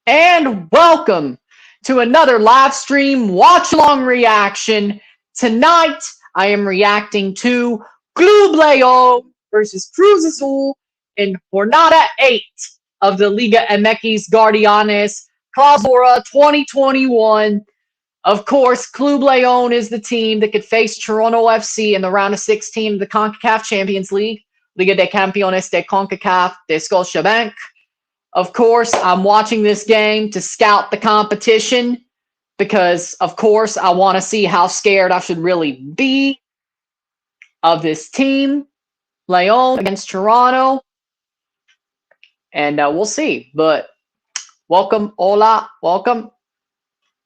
and welcome to another live stream watch-along reaction. Tonight, I am reacting to León versus Cruz Azul in Jornada 8 of the Liga MX Guardianes Clausura 2021. Of course, León is the team that could face Toronto FC in the round of 16 of the CONCACAF Champions League, Liga de Campeones de CONCACAF de Scotiabank. Of course, I'm watching this game to scout the competition because, of course, I want to see how scared I should really be of this team, León against Toronto, and we'll see. But welcome, hola, welcome.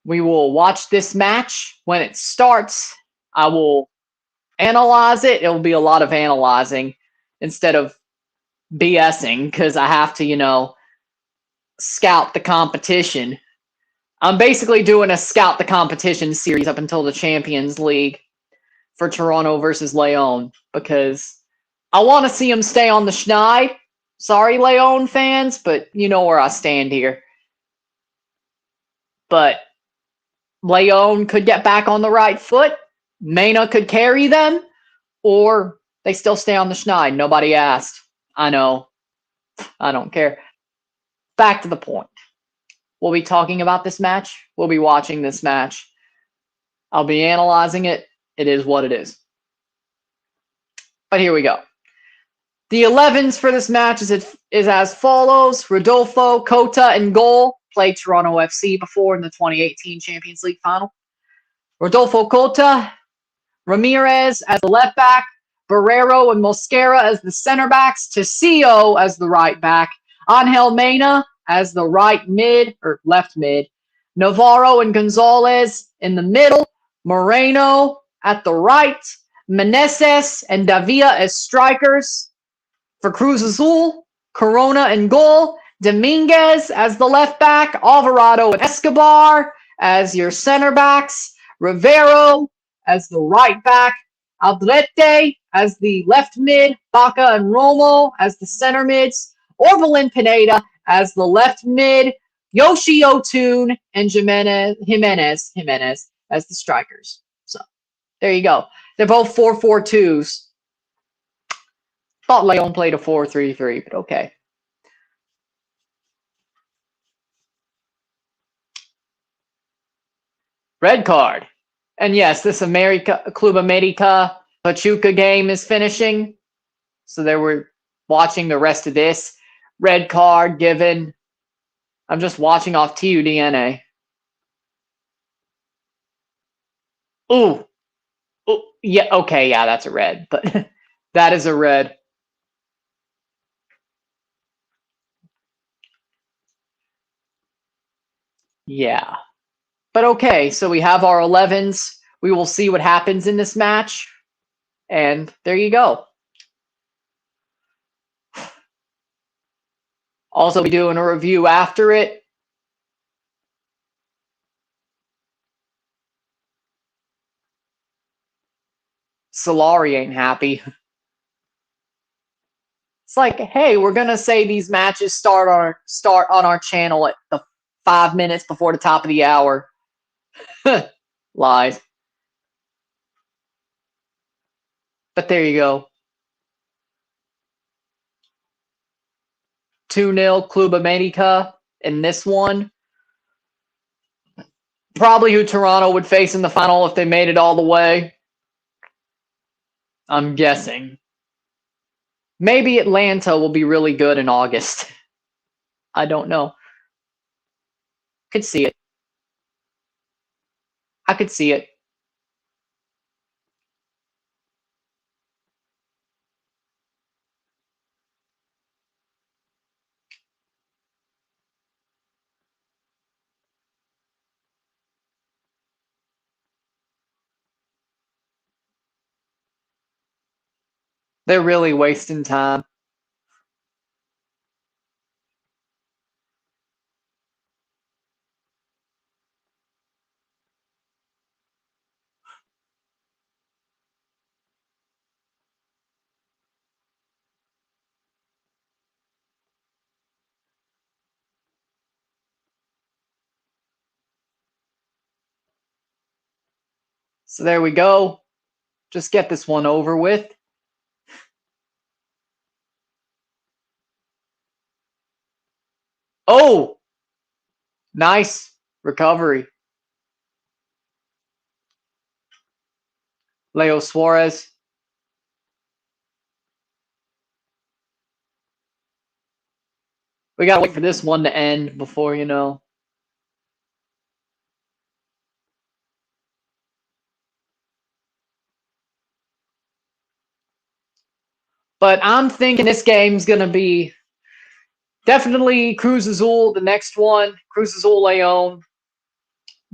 We will watch this match. When it starts, I will analyze it. It will be a lot of analyzing instead of BSing because I have to, scout the competition. I'm basically doing a scout the competition series up until the Champions League for Toronto versus León because I want to see them stay on the schneid. Sorry, León fans, but you know where I stand here. But León could get back on the right foot. Mena could carry them, or they still stay on the schneid. Nobody asked. I know. I don't care. Back to the point. We'll be talking about this match. We'll be watching this match. I'll be analyzing it. It is what it is. But here we go. The 11s for this match is as follows. Rodolfo Cota in goal. Played Toronto FC before in the 2018 Champions League final. Rodolfo Cota. Ramirez as the left back. Barrero and Mosquera as the center backs. Tecillo as the right back. Angel Mena as the right mid or left mid. Navarro and Gonzalez in the middle. Moreno at the right. Meneses and Davia as strikers. For Cruz Azul, Corona in goal. Dominguez as the left back. Alvarado and Escobar as your center backs. Rivero as the right back. Aldrete as the left mid. Baca and Romo as the center mids. Orbelin Pineda as the left mid, Yoshi Otun and Jimenez as the strikers. So there you go. They're both 4-4-2s. Thought León played a 4-3-3, but okay. Red card. And yes, this Club America Pachuca game is finishing. So they were watching the rest of this. Red card given. I'm just watching off TUDNA. Ooh. Ooh. Yeah, okay, yeah, that's a red. But that is a red. Yeah. But okay, so we have our 11s. We will see what happens in this match. And there you go. Also be doing a review after it. Solari ain't happy. It's like, hey, we're gonna say these matches start on our channel at the 5 minutes before the top of the hour. Lies. But there you go. 2-0 Club America in this one. Probably who Toronto would face in the final if they made it all the way. I'm guessing. Maybe Atlanta will be really good in August. I don't know. Could see it. I could see it. They're really wasting time. So there we go. Just get this one over with. Oh! Nice recovery. Leo Suarez. We gotta wait for this one to end before, you know. But I'm thinking this game's gonna be definitely Cruz Azul, the next one. Cruz Azul León.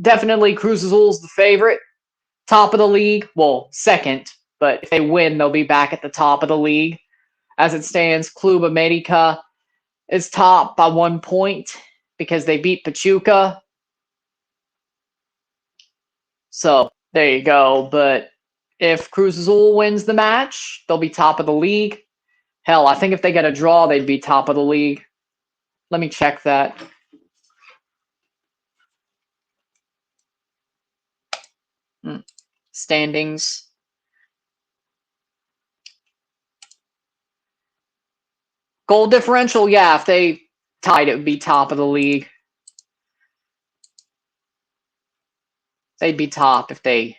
Definitely Cruz Azul's the favorite. Top of the league. Well, second. But if they win, they'll be back at the top of the league. As it stands, Club America is top by 1 point because they beat Pachuca. So there you go. But if Cruz Azul wins the match, they'll be top of the league. Hell, I think if they get a draw, they'd be top of the league. Let me check that. Standings. Goal differential, yeah, if they tied, it would be top of the league. They'd be top if they,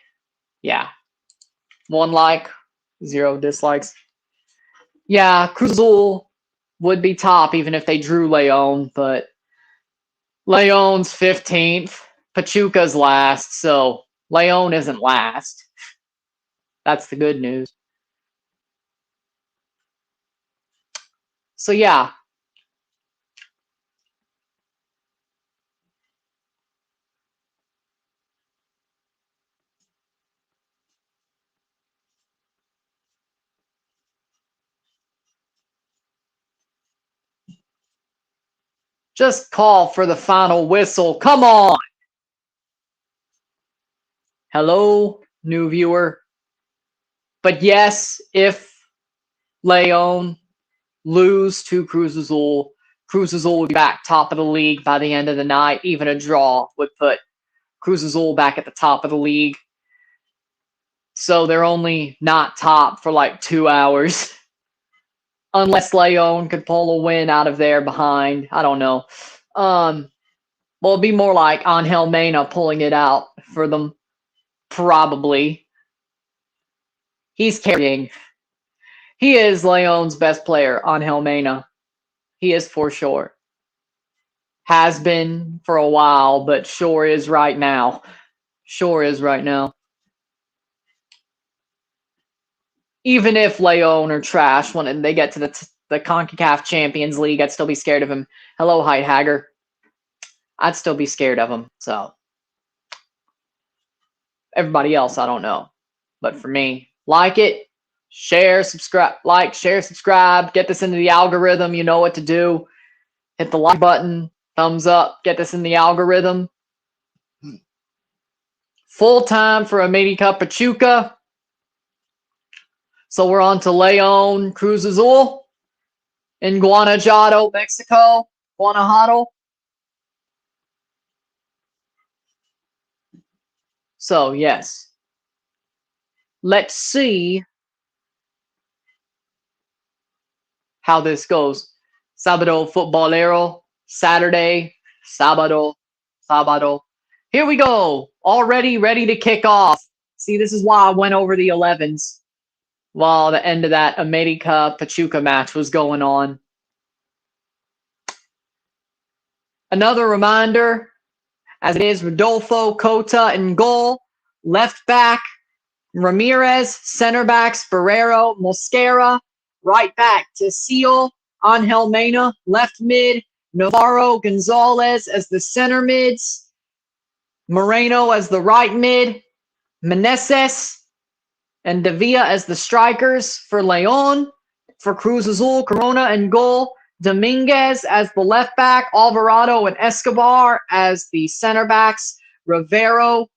yeah. 1 like, 0 dislikes. Yeah, Cruz Azul would be top even if they drew León, but León's 15th. Pachuca's last, so León isn't last. That's the good news. So yeah. Just call for the final whistle. Come on. Hello, new viewer. But yes, if León lose to Cruz Azul would be back top of the league by the end of the night. Even a draw would put Cruz Azul back at the top of the league. So they're only not top for like 2 hours. Unless León could pull a win out of there behind. I don't know. Well, it'd be more like Angel Mena pulling it out for them. Probably. He's carrying. He is León's best player, Angel Mena. He is for sure. Has been for a while, but sure is right now. Sure is right now. Even if León are trash when they get to the CONCACAF Champions League, I'd still be scared of him. Hello, Heidhager. I'd still be scared of him. So everybody else, I don't know. But for me, like it, share, subscribe, like, share, subscribe, get this into the algorithm. You know what to do. Hit the like button, thumbs up, get this in the algorithm. Full time for America Pachuca. So we're on to León, Cruz Azul in Guanajuato, Mexico. Guanajuato. So, yes. Let's see how this goes. Sábado Futbolero. Saturday. Sábado. Here we go. Already ready to kick off. See, this is why I went over the 11s while the end of that America Pachuca match was going on. Another reminder, as it is, Rodolfo Cota in goal. Left back, Ramirez. Center backs, Barrero, Mosquera. Right back, Tecillo, Angel Mena. Left mid, Navarro, Gonzalez as the center mids. Moreno as the right mid. Meneses and Davia as the strikers for León. For Cruz Azul, Corona and goal. Dominguez as the left back. Alvarado and Escobar as the center backs. Rivero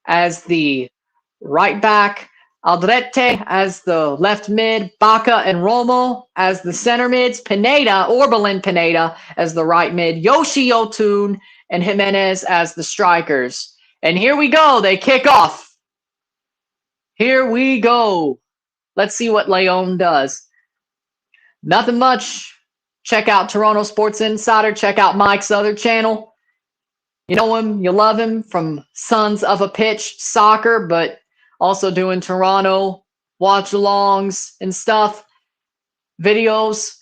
as the right back. Aldrete as the left mid. Baca and Romo as the center mids. Orbelin Pineda as the right mid. Yoshi Yotun and Jimenez as the strikers. And here we go. They kick off. Here we go. Let's see what León does. Nothing much. Check out Toronto Sports Insider. Check out Mike's other channel. You know him, you love him from Sons of a Pitch Soccer, but also doing Toronto watch-alongs and stuff, videos.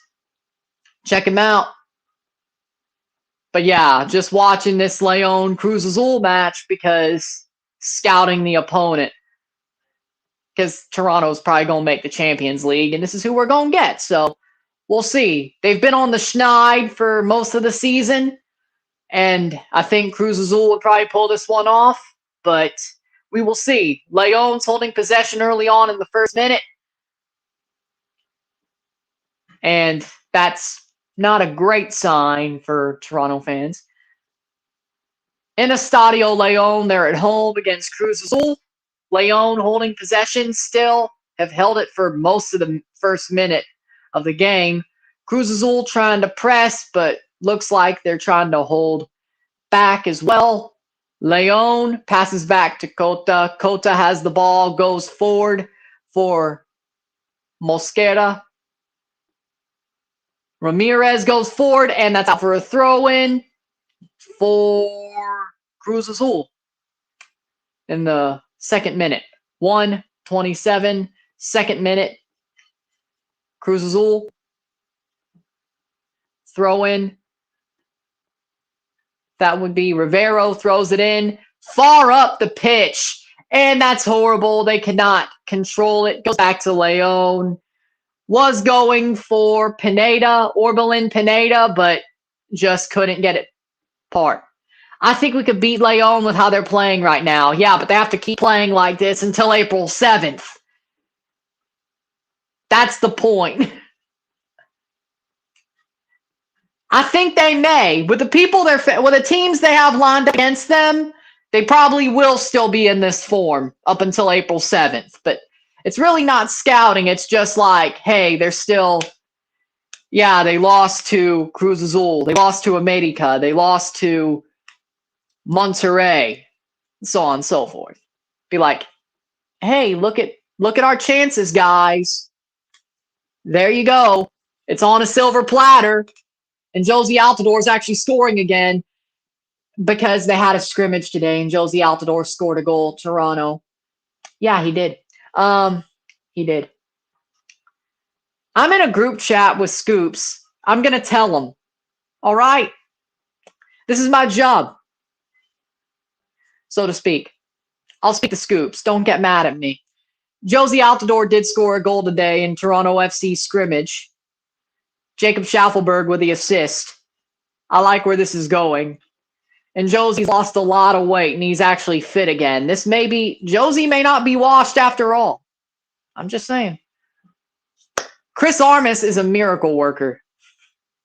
Check him out. But yeah, just watching this León Cruz Azul match because scouting the opponent. Because Toronto's probably going to make the Champions League, and this is who we're going to get. So we'll see. They've been on the schneid for most of the season, and I think Cruz Azul would probably pull this one off, but we will see. León's holding possession early on in the first minute, and that's not a great sign for Toronto fans. In Estadio León, they're at home against Cruz Azul. León holding possession still, have held it for most of the first minute of the game. Cruz Azul trying to press, but looks like they're trying to hold back as well. León passes back to Cota. Cota has the ball, goes forward for Mosquera. Ramirez goes forward, and that's out for a throw-in for Cruz Azul in the second minute. 1:27, second minute. Cruz Azul. Throw in. That would be Rivero throws it in. Far up the pitch. And that's horrible. They cannot control it. Goes back to León. Was going for Pineda, Orbelin Pineda, but just couldn't get it apart. I think we could beat León with how they're playing right now. Yeah, but they have to keep playing like this until April 7th. That's the point. I think they may. With the people with the teams they have lined up against them, they probably will still be in this form up until April 7th. But it's really not scouting. It's just like, hey, they're still, yeah, they lost to Cruz Azul. They lost to America. They lost to Monterrey, so on and so forth. Be like, hey, look at our chances, guys. There you go. It's on a silver platter. And Josie Altidore is actually scoring again because they had a scrimmage today, and Josie Altidore scored a goal. Toronto. Yeah, he did. He did. I'm in a group chat with Scoops. I'm going to tell him. All right? This is my job, so to speak. I'll speak to Scoops. Don't get mad at me. Josie Altidore did score a goal today in Toronto FC scrimmage. Jacob Schaffelberg with the assist. I like where this is going. And Josie's lost a lot of weight, and he's actually fit again. Josie may not be washed after all. I'm just saying. Chris Armas is a miracle worker.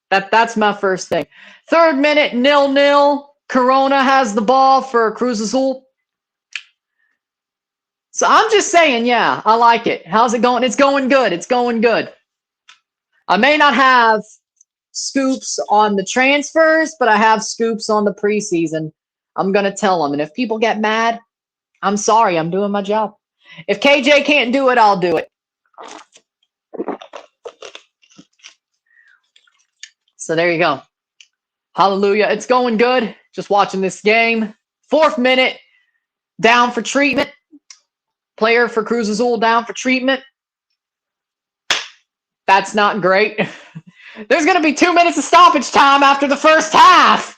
That's my first thing. Third minute, 0-0. Corona has the ball for Cruz Azul. So I'm just saying, yeah, I like it. How's it going? It's going good. It's going good. I may not have scoops on the transfers, but I have scoops on the preseason. I'm going to tell them. And if people get mad, I'm sorry. I'm doing my job. If KJ can't do it, I'll do it. So there you go. Hallelujah. It's going good. Just watching this game. Fourth minute, down for treatment. Player for Cruz Azul down for treatment. That's not great. There's going to be 2 minutes of stoppage time after the first half.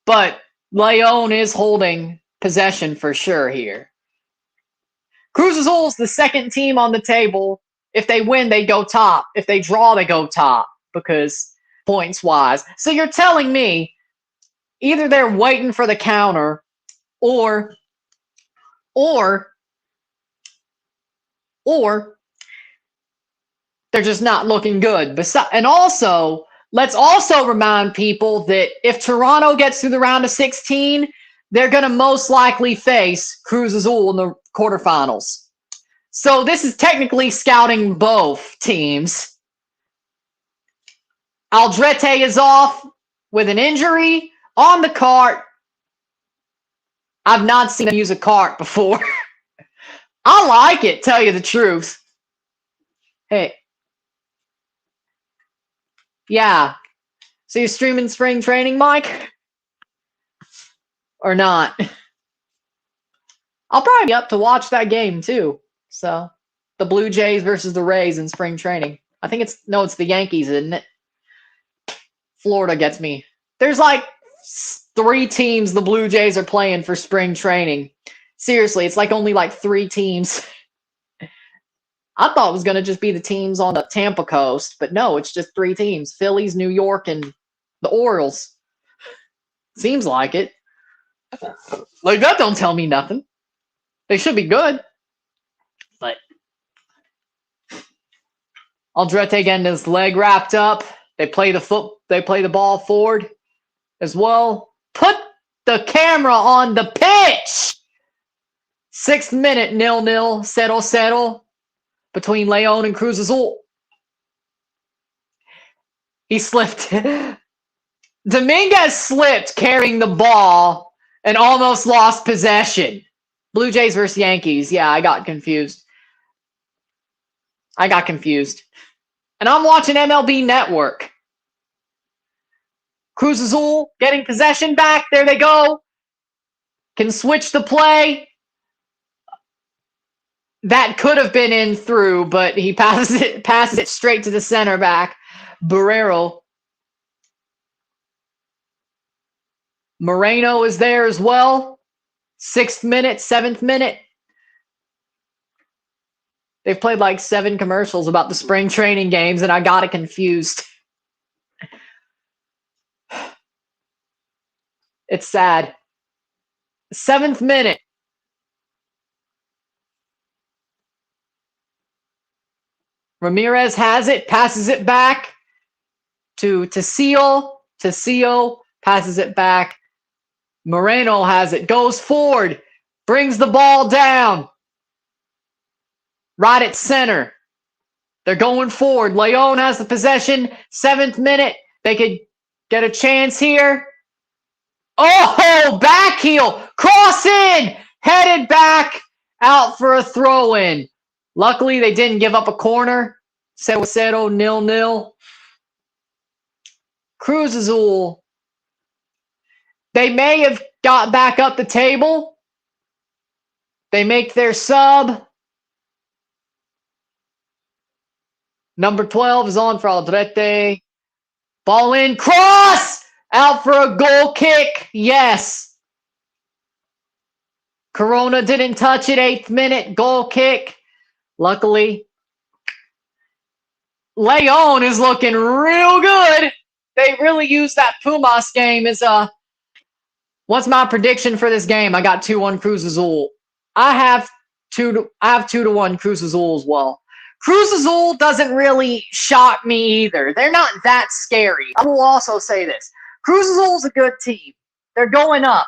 But León is holding possession for sure here. Cruz Azul is the second team on the table. If they win, they go top. If they draw, they go top because points-wise. So you're telling me either they're waiting for the counter or they're just not looking good. And also, let's also remind people that if Toronto gets through the round of 16, they're going to most likely face Cruz Azul in the quarterfinals. So this is technically scouting both teams. Aldrete is off with an injury on the cart. I've not seen him use a cart before. I like it, tell you the truth. Hey. Yeah. So you're streaming spring training, Mike? Or not? I'll probably be up to watch that game too. So the Blue Jays versus the Rays in spring training. I think it's the Yankees, isn't it? Florida gets me. There's like 3 teams the Blue Jays are playing for spring training. Seriously, it's like only like 3 teams. I thought it was going to just be the teams on the Tampa coast, but no, it's just 3 teams. Phillies, New York, and the Orioles. Seems like it. Like, that don't tell me nothing. They should be good. But Aldrete getting his leg wrapped up. They play the ball forward as well. Put the camera on the pitch. 6th minute, 0-0. Settle between León and Cruz Azul. He slipped. Dominguez slipped carrying the ball and almost lost possession. Blue Jays versus Yankees. Yeah, I got confused. And I'm watching MLB Network. Cruz Azul getting possession back. There they go. Can switch the play. That could have been in through, but he passes it straight to the center back. Barrero. Moreno is there as well. 6th minute, 7th minute. They've played like 7 commercials about the spring training games, and I got it confused. It's sad. 7th minute. Ramirez has it, passes it back to Seal. Seal passes it back. Moreno has it, goes forward, brings the ball down. Right at center. They're going forward. León has the possession. 7th minute. They could get a chance here. Oh, back heel. Cross in. Headed back out for a throw-in. Luckily, they didn't give up a corner. 0-0, 0-0. Cruz Azul. They may have got back up the table. They make their sub. Number 12 is on for Aldrete. Ball in. Cross! Out for a goal kick. Yes. Corona didn't touch it. 8th minute. Goal kick. Luckily. León is looking real good. They really used that Pumas game as a... What's my prediction for this game? I got 2-1 Cruz Azul. I have 2-1 Cruz Azul as well. Cruz Azul doesn't really shock me either. They're not that scary. I will also say this. Cruz Azul's a good team. They're going up.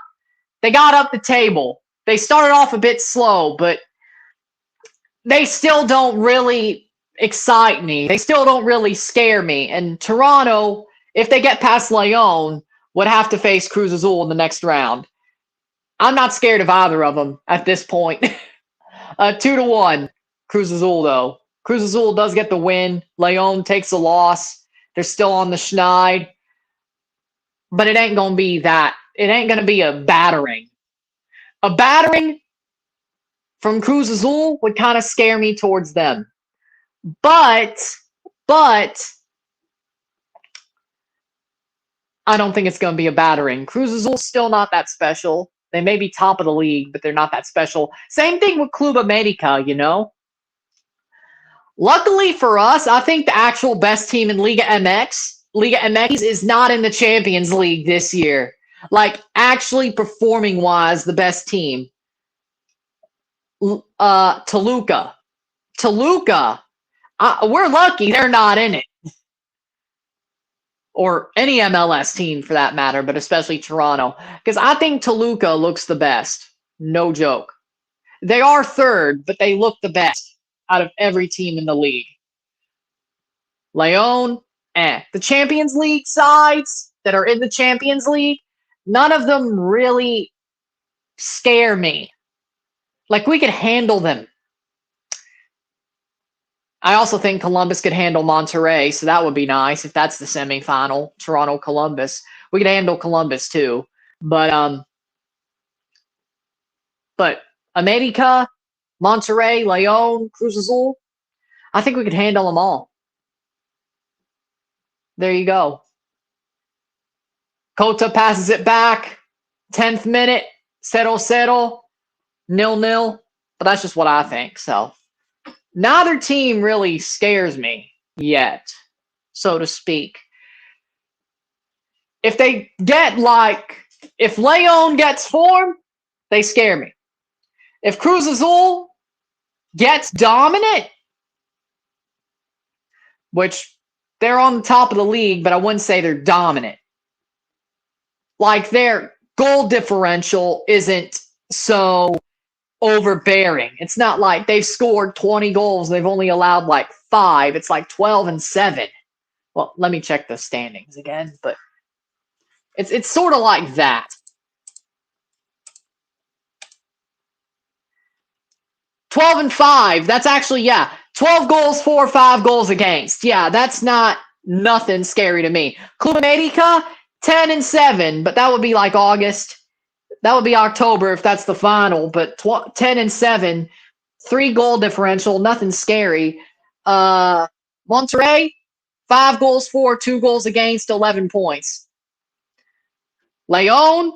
They got up the table. They started off a bit slow, but they still don't really excite me. They still don't really scare me. And Toronto, if they get past León, would have to face Cruz Azul in the next round. I'm not scared of either of them at this point. 2-1 Cruz Azul, though. Cruz Azul does get the win. León takes a loss. They're still on the schneid. But it ain't going to be that. It ain't going to be a battering. A battering from Cruz Azul would kind of scare me towards them. But I don't think it's going to be a battering. Cruz Azul's still not that special. They may be top of the league, but they're not that special. Same thing with Club America, you know? Luckily for us, I think the actual best team in Liga MX is not in the Champions League this year. Like, actually performing-wise, the best team. Toluca. We're lucky they're not in it. Or any MLS team for that matter, but especially Toronto. Because I think Toluca looks the best. No joke. They are third, but they look the best out of every team in the league. León, The Champions League sides that are in the Champions League, none of them really scare me. Like, we could handle them. I also think Columbus could handle Monterrey, so that would be nice if that's the semifinal. Toronto Columbus. We could handle Columbus too. But America, Monterrey, León, Cruz Azul, I think we could handle them all. There you go. Cota passes it back. 10th minute, 0-0, 0-0. But that's just what I think. So neither team really scares me yet, so to speak. If they get if León gets form, they scare me. If Cruz Azul gets dominant, which they're on the top of the league, but I wouldn't say they're dominant. Like their goal differential isn't so overbearing. It's not like they've scored 20 goals. They've only allowed like 5. It's like 12-7. Well, let me check the standings again, but it's sort of like that. 12-5. That's actually, 12 goals for, 5 goals against. Yeah, that's not nothing scary to me. Club America, 10-7, but that would be like August. That would be October if that's the final, but 10-7, 3 goal differential, nothing scary. Monterrey, 5 goals for, 2 goals against, 11 points. León,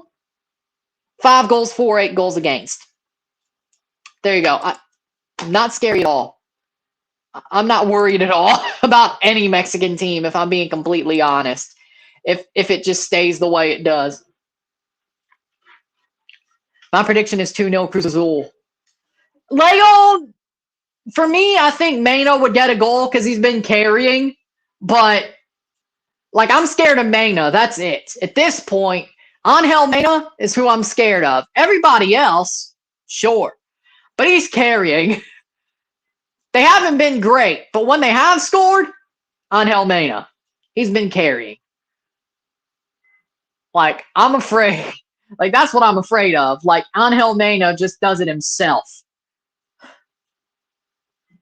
5 goals for, 8 goals against. There you go. Not scary at all. I'm not worried at all about any Mexican team, if I'm being completely honest, if it just stays the way it does. My prediction is 2-0 Cruz Azul. León, for me, I think Mena would get a goal because he's been carrying, but I'm scared of Mena. That's it. At this point, Angel Mena is who I'm scared of. Everybody else, sure, but he's carrying. They haven't been great, but when they have scored, Angel Mena, he's been carrying. I'm afraid. That's what I'm afraid of. Angel Mena just does it himself.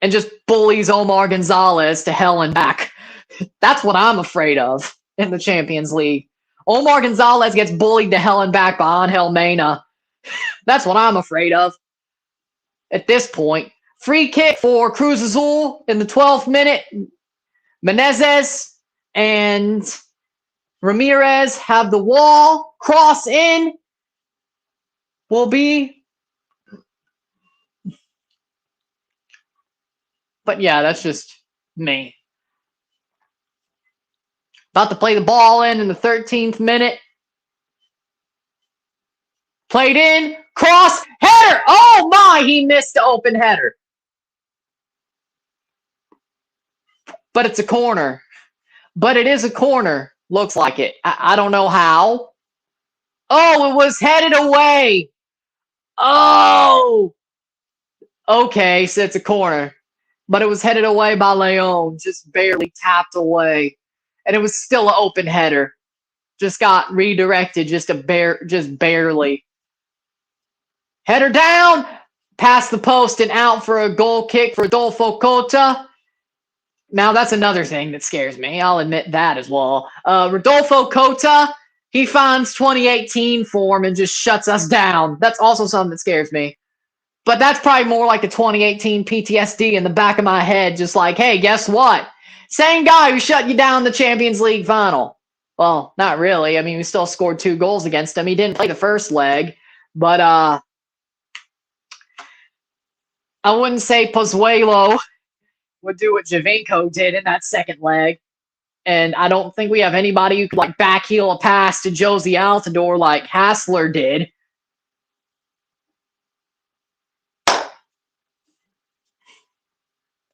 And just bullies Omar Gonzalez to hell and back. That's what I'm afraid of in the Champions League. Omar Gonzalez gets bullied to hell and back by Angel Mena. That's what I'm afraid of at this point. Free kick for Cruz Azul in the 12th minute. Menezes and Ramirez have the wall. Cross in will be. But yeah, that's just me. About to play the ball in the 13th minute. Played in. Cross. Header. Oh my, he missed the open header. But it's a corner. But it is a corner. Looks like it. I don't know how. Oh, it was headed away. Oh. Okay, so it's a corner. But it was headed away by León. Just barely tapped away. And it was still an open header. Just got redirected just barely. Header down. Past the post and out for a goal kick for Rodolfo Cota. Now, that's another thing that scares me. I'll admit that as well. Rodolfo Cota, he finds 2018 form and just shuts us down. That's also something that scares me. But that's probably more like the 2018 PTSD in the back of my head. Just like, hey, guess what? Same guy who shut you down in the Champions League final. Well, not really. I mean, we still scored 2 goals against him. He didn't play the first leg. But I wouldn't say Pozuelo would do what Javinko did in that second leg. And I don't think we have anybody who could backheel a pass to Josie Altidore like Hassler did.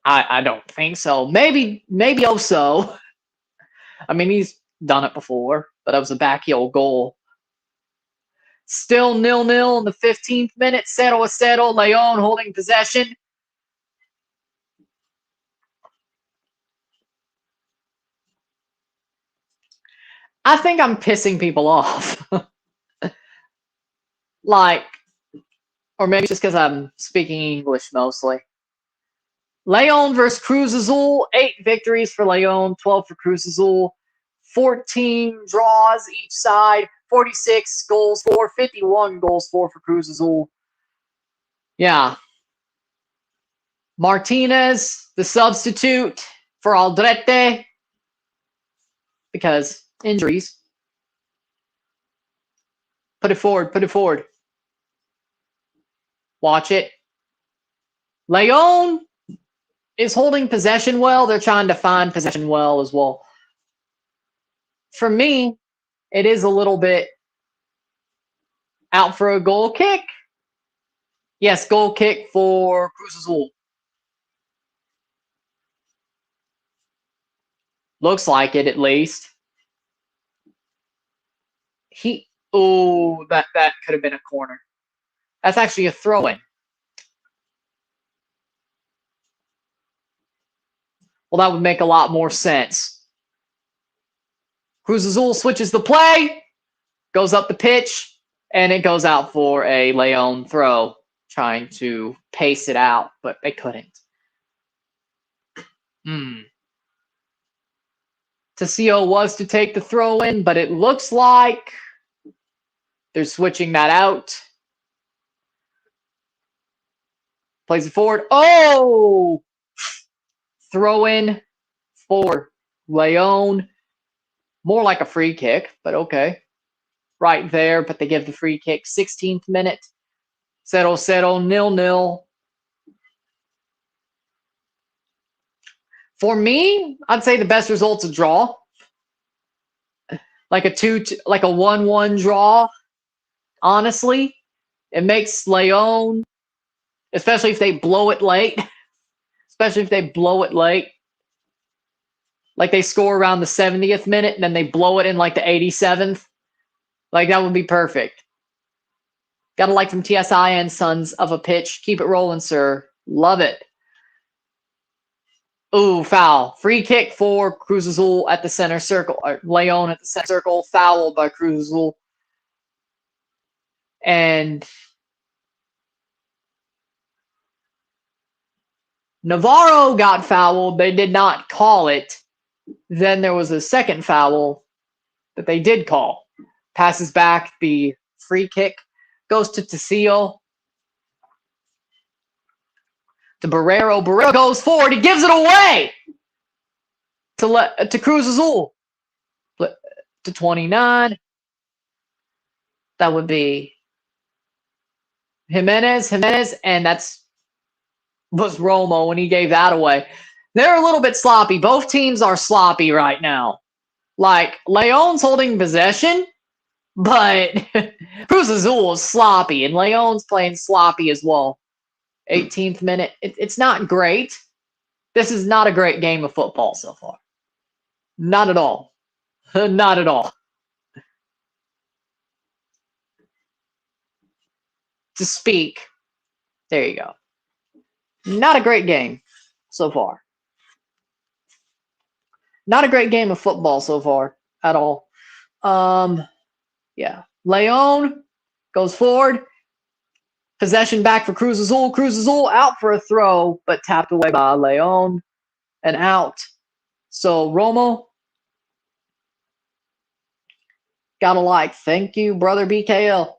I don't think so. Maybe Oso. I mean, he's done it before, but that was a backheel goal. Still 0-0 in the 15th minute. 0-0. León holding possession. I think I'm pissing people off. Or maybe just because I'm speaking English mostly. León versus Cruz Azul. 8 victories for León, 12 for Cruz Azul. 14 draws each side. 46 goals for, 51 goals for Cruz Azul. Yeah. Martinez, the substitute for Aldrete, because injuries. Put it forward, put it forward. Watch it. León is holding possession well. They're trying to find possession well as well. For me, it is a little bit out for a goal kick. Yes, goal kick for Cruz Azul. Looks like it, at least. That could have been a corner. That's actually a throw-in. Well, that would make a lot more sense. Cruz Azul switches the play, goes up the pitch, and it goes out for a León throw, trying to pace it out, but they couldn't. Tecillo was to take the throw in, but it looks like they're switching that out. Plays it forward. Oh! Throw in for León. More like a free kick, but okay. Right there, but they give the free kick. 16th minute. 0-0, 0-0. For me, I'd say the best result's a draw. Like a 1-1 draw. Honestly, it makes León, especially if they blow it late. Like they score around the 70th minute and then they blow it in like the 87th. Like that would be perfect. Gotta like from TSI and Sons of a Pitch. Keep it rolling, sir. Love it. Ooh, foul. Free kick for Cruz Azul at the center circle. León at the center circle. Fouled by Cruz Azul. And Navarro got fouled. They did not call it. Then there was a second foul that they did call. Passes back. The free kick goes to Tecillo. To Barrero. Barrero goes forward. He gives it away to Cruz Azul. To 29. That would be Jimenez, and was Romo when he gave that away. They're a little bit sloppy. Both teams are sloppy right now. Like, León's holding possession, but Cruz Azul is sloppy, and León's playing sloppy as well. 18th minute. It's not great. This is not a great game of football so far. Not at all. Not at all. To speak. There you go. Not a great game so far. Not a great game of football so far at all. Yeah. León goes forward. Possession back for Cruz Azul. Cruz Azul out for a throw, but tapped away by León and out. So Romo, gotta like. Thank you, brother BKL.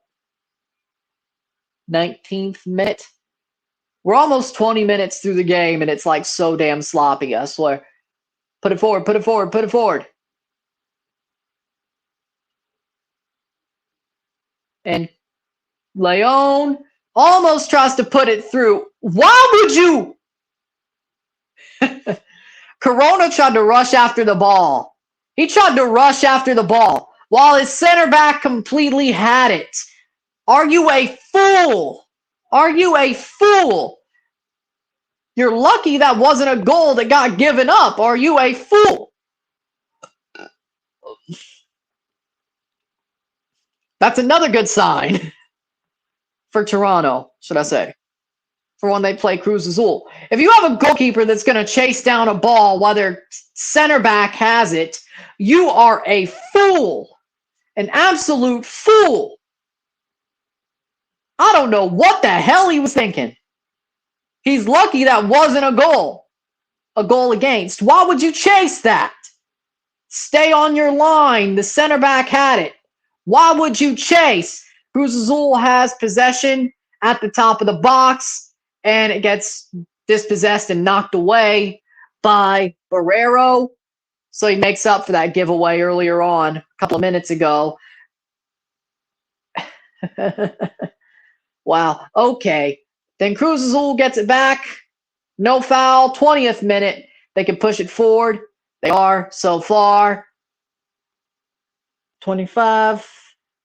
19th minute. We're almost 20 minutes through the game, and it's like so damn sloppy, I swear. Put it forward, put it forward, put it forward. And León almost tries to put it through. Why would you? Corona tried to rush after the ball. He tried to rush after the ball while his center back completely had it. Are you a fool? Are you a fool? You're lucky that wasn't a goal that got given up. Are you a fool? That's another good sign for Toronto, should I say, for when they play Cruz Azul. If you have a goalkeeper that's going to chase down a ball while their center back has it, you are a fool. An absolute fool. I don't know what the hell he was thinking. He's lucky that wasn't a goal against. Why would you chase that? Stay on your line. The center back had it. Why would you chase? Cruz Azul has possession at the top of the box, and it gets dispossessed and knocked away by Barrero. So he makes up for that giveaway earlier on, a couple of minutes ago. Wow. Okay. Then Cruz Azul gets it back. No foul. 20th minute. They can push it forward. They are so far. 25.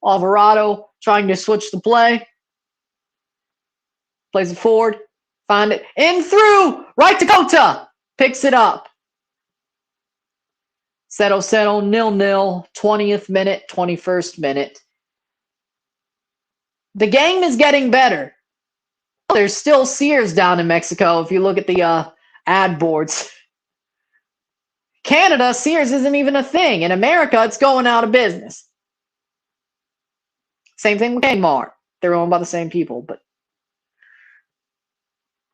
Alvarado trying to switch the play. Plays it forward. Find it. In through. Right to Cota. Picks it up. 0-0, 0-0. 20th minute, 21st minute. The game is getting better. There's still Sears down in Mexico if you look at the ad boards. Canada, Sears isn't even a thing. In America, it's going out of business. Same thing with Kmart. They're owned by the same people. But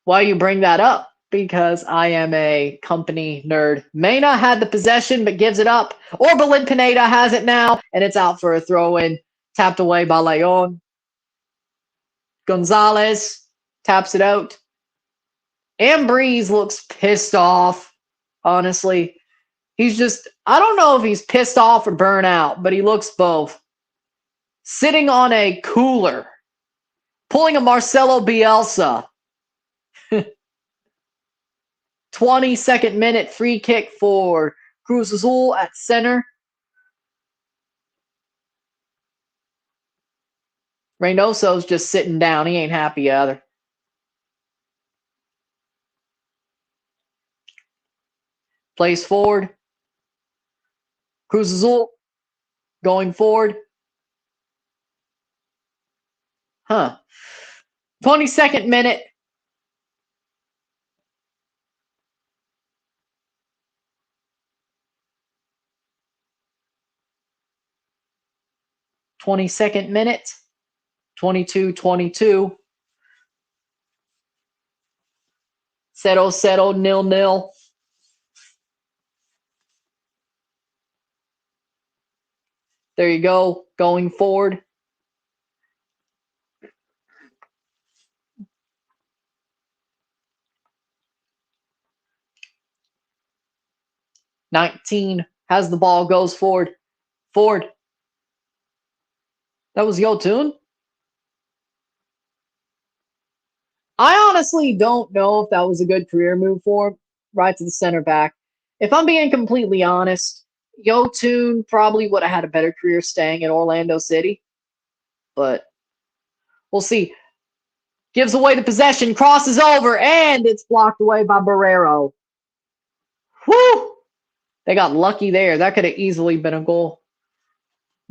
why you bring that up? Because I am a company nerd. Mena had the possession but gives it up. Orbelin Pineda has it now, and it's out for a throw-in. Tapped away by León. Gonzalez taps it out. Ambriz looks pissed off, honestly. He's just, I don't know if he's pissed off or burnt out, but he looks both. Sitting on a cooler. Pulling a Marcelo Bielsa. 22nd minute free kick for Cruz Azul at center. Reynoso's just sitting down. He ain't happy either. Plays forward. Cruz Azul going forward. 22nd minute. '22nd minute. 22-22. 0-0, 0-0. There you go. Going forward. '19 has the ball, goes forward. Forward. That was Yotun. I honestly don't know if that was a good career move for him. Right to the center back. If I'm being completely honest, Yotun probably would have had a better career staying in Orlando City. But we'll see. Gives away the possession, crosses over, and it's blocked away by Barrero. Whew! They got lucky there. That could have easily been a goal.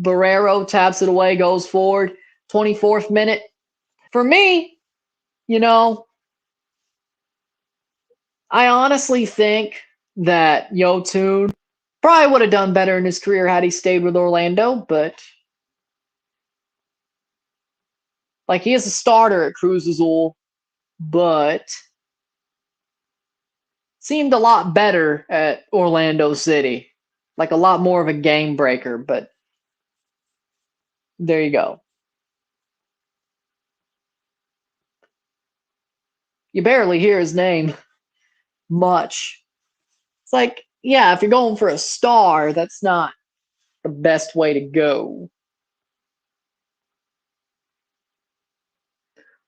Barrero taps it away, goes forward. 24th minute. For me, I honestly think that Yotun probably would have done better in his career had he stayed with Orlando, but he is a starter at Cruz Azul, but seemed a lot better at Orlando City. A lot more of a game breaker, but there you go. You barely hear his name much. It's yeah, if you're going for a star, that's not the best way to go.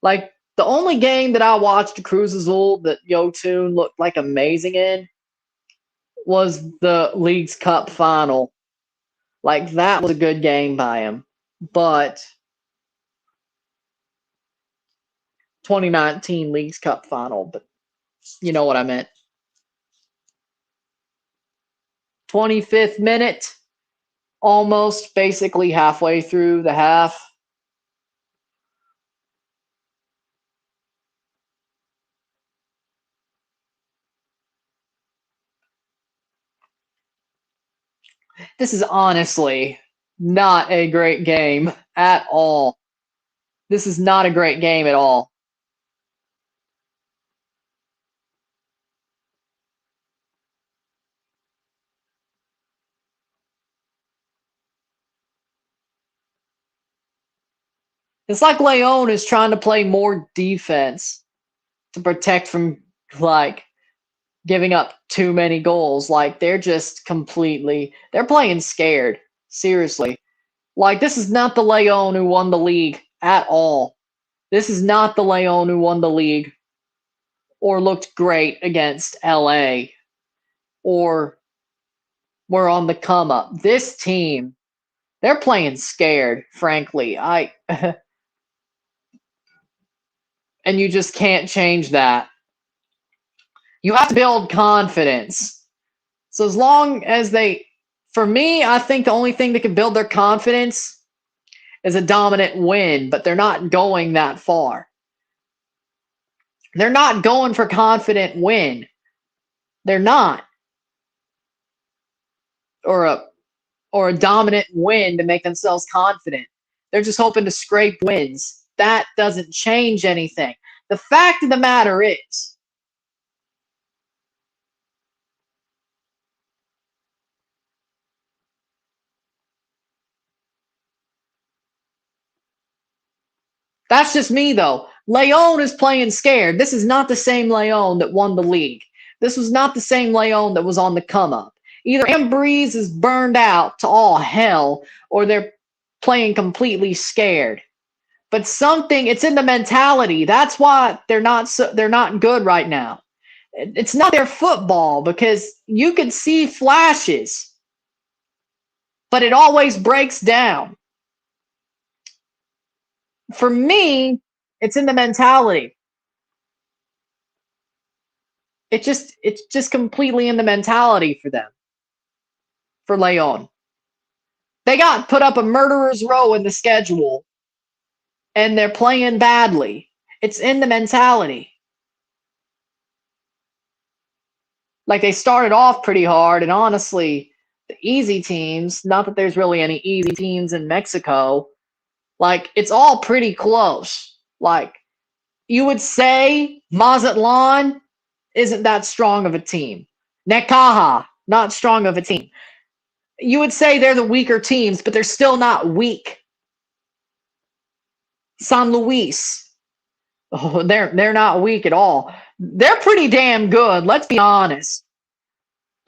The only game that I watched Cruz Azul that Yotun looked amazing in was the League's Cup final. That was a good game by him. But 2019 League's Cup final, but you know what I meant. 25th minute, almost basically halfway through the half. This is honestly not a great game at all. This is not a great game at all. It's like León is trying to play more defense to protect from, like, giving up too many goals. Like, they're just completely, they're playing scared. Seriously. Like, this is not the León who won the league at all. This is not the León who won the league or looked great against LA or were on the come up. This team, they're playing scared, frankly. And you just can't change that. You have to build confidence. So as long as for me, I think the only thing that can build their confidence is a dominant win, but they're not going that far. They're not going for confident win. They're not. Or a dominant win to make themselves confident. They're just hoping to scrape wins. That doesn't change anything. The fact of the matter is, that's just me, though. León is playing scared. This is not the same León that won the league. This was not the same León that was on the come up. Either Ambriz is burned out to all hell, or they're playing completely scared. But it's in the mentality. That's why they're not good right now. It's not their football, because you can see flashes, but it always breaks down. For me, it's in the mentality. It's just completely in the mentality for them. For León. They got put up a murderer's row in the schedule, and they're playing badly. It's in the mentality. Like, they started off pretty hard, and honestly, the easy teams, not that there's really any easy teams in Mexico, like, it's all pretty close. Like, you would say Mazatlan isn't that strong of a team. Necaxa, not strong of a team. You would say they're the weaker teams, but they're still not weak. San Luis, they're not weak at all. They're pretty damn good, let's be honest.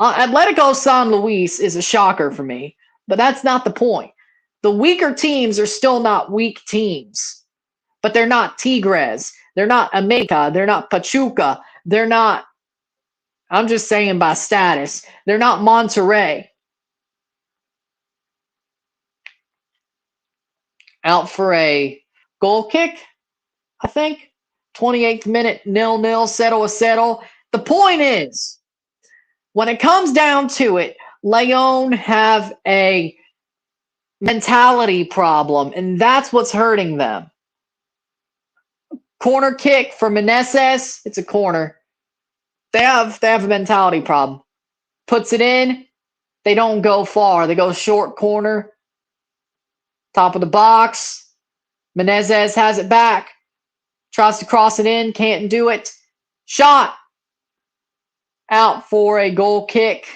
Atletico San Luis is a shocker for me, but that's not the point. The weaker teams are still not weak teams, but they're not Tigres. They're not América. They're not Pachuca. They're not, I'm just saying by status, they're not Monterrey. Out for a goal kick, I think. 28th minute, 0-0, 0-0. The point is, when it comes down to it, León have a mentality problem, and that's what's hurting them. Corner kick for Meneses, it's a corner. They have a mentality problem. Puts it in, they don't go far. They go short corner, top of the box. Meneses has it back. Tries to cross it in, can't do it. Shot. Out for a goal kick.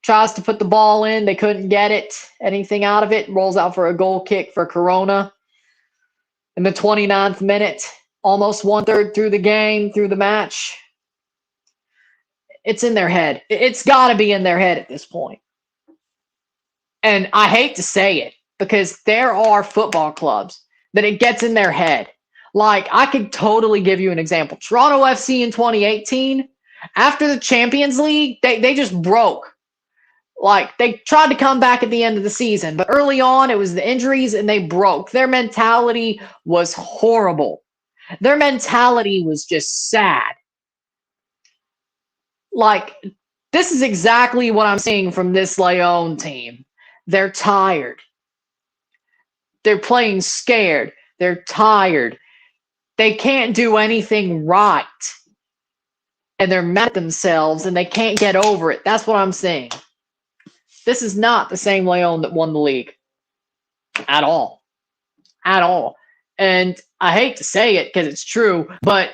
Tries to put the ball in. They couldn't get it. Anything out of it. Rolls out for a goal kick for Corona. In the 29th minute. Almost 1/3 through the game, through the match. It's in their head. It's got to be in their head at this point. And I hate to say it, because there are football clubs that it gets in their head. Like, I could totally give you an example. Toronto FC in 2018, after the Champions League, they just broke. Like, they tried to come back at the end of the season, but early on, it was the injuries, and they broke. Their mentality was horrible. Their mentality was just sad. Like, this is exactly what I'm seeing from this León team. They're tired. They're playing scared. They're tired. They can't do anything right. And they're mad at themselves, and they can't get over it. That's what I'm saying. This is not the same León that won the league. At all. At all. And I hate to say it because it's true, but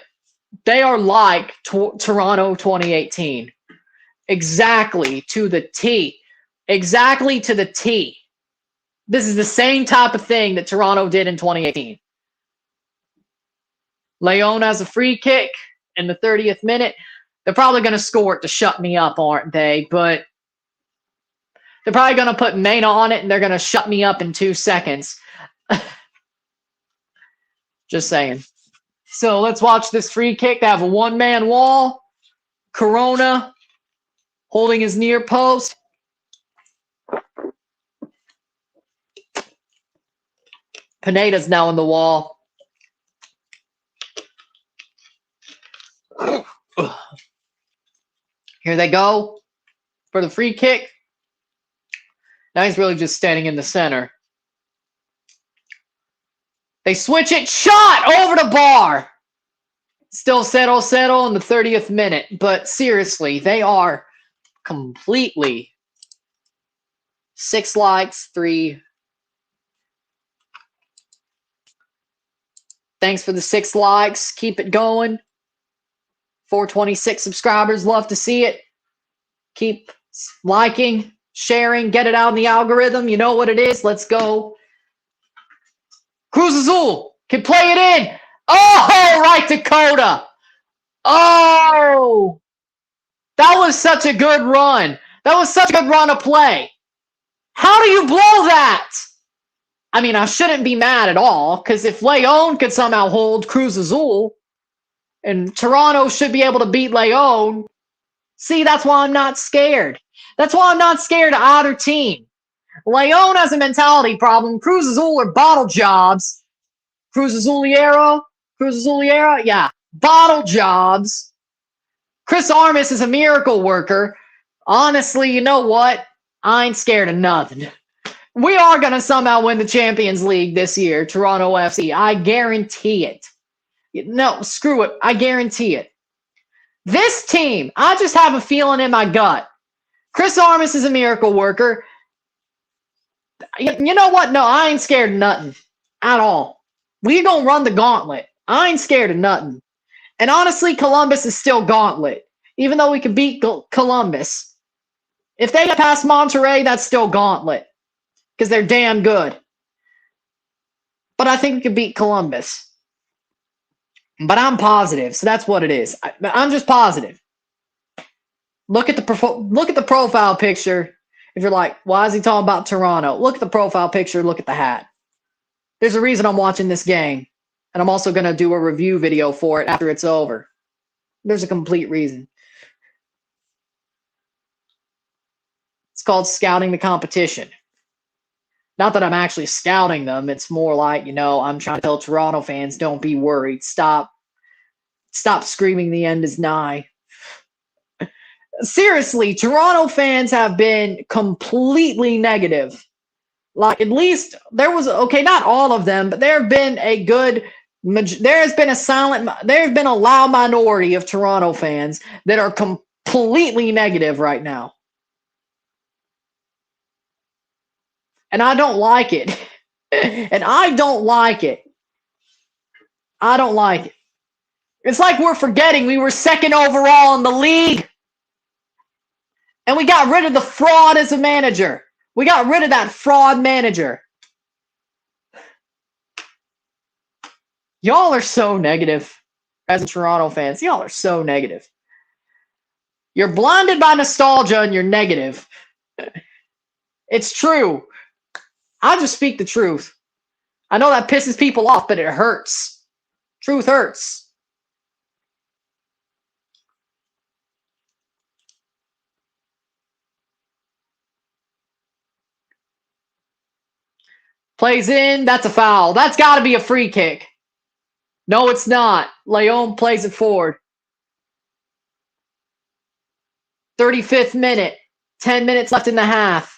they are like Toronto 2018. Exactly to the T. Exactly to the T. This is the same type of thing that Toronto did in 2018. León has a free kick in the 30th minute. They're probably going to score it to shut me up, aren't they? But they're probably going to put Mena on it, and they're going to shut me up in 2 seconds. Just saying. So let's watch this free kick. They have a one-man wall. Corona holding his near post. Pineda's now in the wall. Here they go for the free kick. Now he's really just standing in the center. They switch it. Shot over the bar. Still 0-0 in the 30th minute. But seriously, they are completely 6 likes, 3. Thanks for the 6 likes. Keep it going. 426 subscribers. Love to see it. Keep liking, sharing, get it out in the algorithm. You know what it is. Let's go. Cruz Azul can play it in. Oh, right, Dakota. Oh, that was such a good run. That was such a good run of play. How do you blow that? I mean, I shouldn't be mad at all, because if León could somehow hold Cruz Azul, and Toronto should be able to beat León, see, that's why I'm not scared. That's why I'm not scared of either team. León has a mentality problem. Cruz Azul are bottle jobs. Cruz Azuliero? Yeah. Bottle jobs. Chris Armas is a miracle worker. Honestly, you know what? I ain't scared of nothing. We are going to somehow win the Champions League this year, Toronto FC. I guarantee it. No, screw it. I guarantee it. This team, I just have a feeling in my gut. Chris Armas is a miracle worker. You know what? No, I ain't scared of nothing at all. We gonna run the gauntlet. I ain't scared of nothing. And honestly, Columbus is still gauntlet. Even though we can beat Columbus. If they get past Monterrey, that's still gauntlet. Because they're damn good. But I think we can beat Columbus. But I'm positive, so that's what it is. I'm just positive. Look at the profile picture. If you're like, why is he talking about Toronto? Look at the profile picture. Look at the hat. There's a reason I'm watching this game. And I'm also going to do a review video for it after it's over. There's a complete reason. It's called scouting the competition. Not that I'm actually scouting them. It's more like, I'm trying to tell Toronto fans, don't be worried. Stop screaming the end is nigh. Seriously, Toronto fans have been completely negative. Like, at least there was, okay, not all of them, but there has been a loud minority of Toronto fans that are completely negative right now. And I don't like it. And I don't like it. I don't like it. It's like we're forgetting we were 2nd overall in the league. And we got rid of the fraud as a manager. We got rid of that fraud manager. Y'all are so negative as Toronto fans. Y'all are so negative. You're blinded by nostalgia and you're negative. It's true. I just speak the truth. I know that pisses people off, but it hurts. Truth hurts. Plays in. That's a foul. That's got to be a free kick. No, it's not. León plays it forward. 35th minute. 10 minutes left in the half.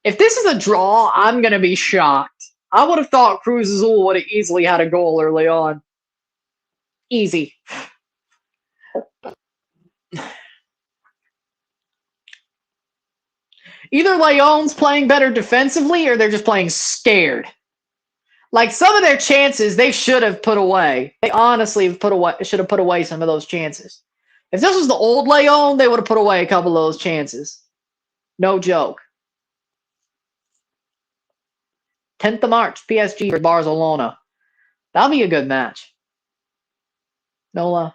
If this is a draw, I'm going to be shocked. I would have thought Cruz Azul would have easily had a goal early on. Easy. Either León's playing better defensively or they're just playing scared. Like, some of their chances they should have put away. They honestly should have put away some of those chances. If this was the old León, they would have put away a couple of those chances. No joke. 10th of March, PSG versus Barcelona. That'll be a good match. Nola.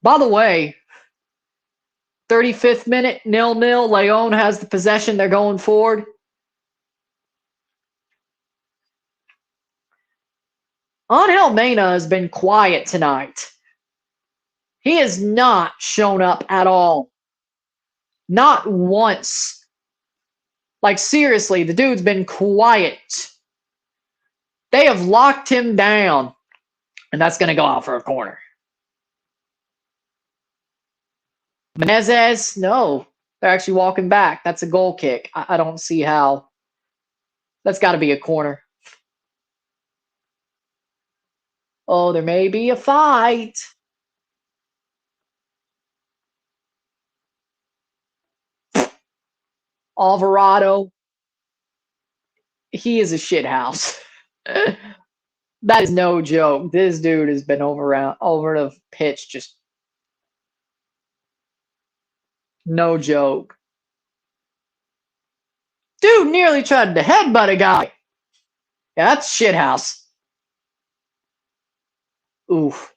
By the way, 35th minute, 0-0. León has the possession. They're going forward. Angel Mena has been quiet tonight. He has not shown up at all. Not once. Like, seriously, the dude's been quiet. They have locked him down. And that's going to go out for a corner. Menezes, no. They're actually walking back. That's a goal kick. I don't see how. That's got to be a corner. Oh, there may be a fight. Alvarado. He is a shithouse. That is no joke. This dude has been over the pitch, just no joke. Dude nearly tried to headbutt a guy. Yeah, that's shithouse. Oof.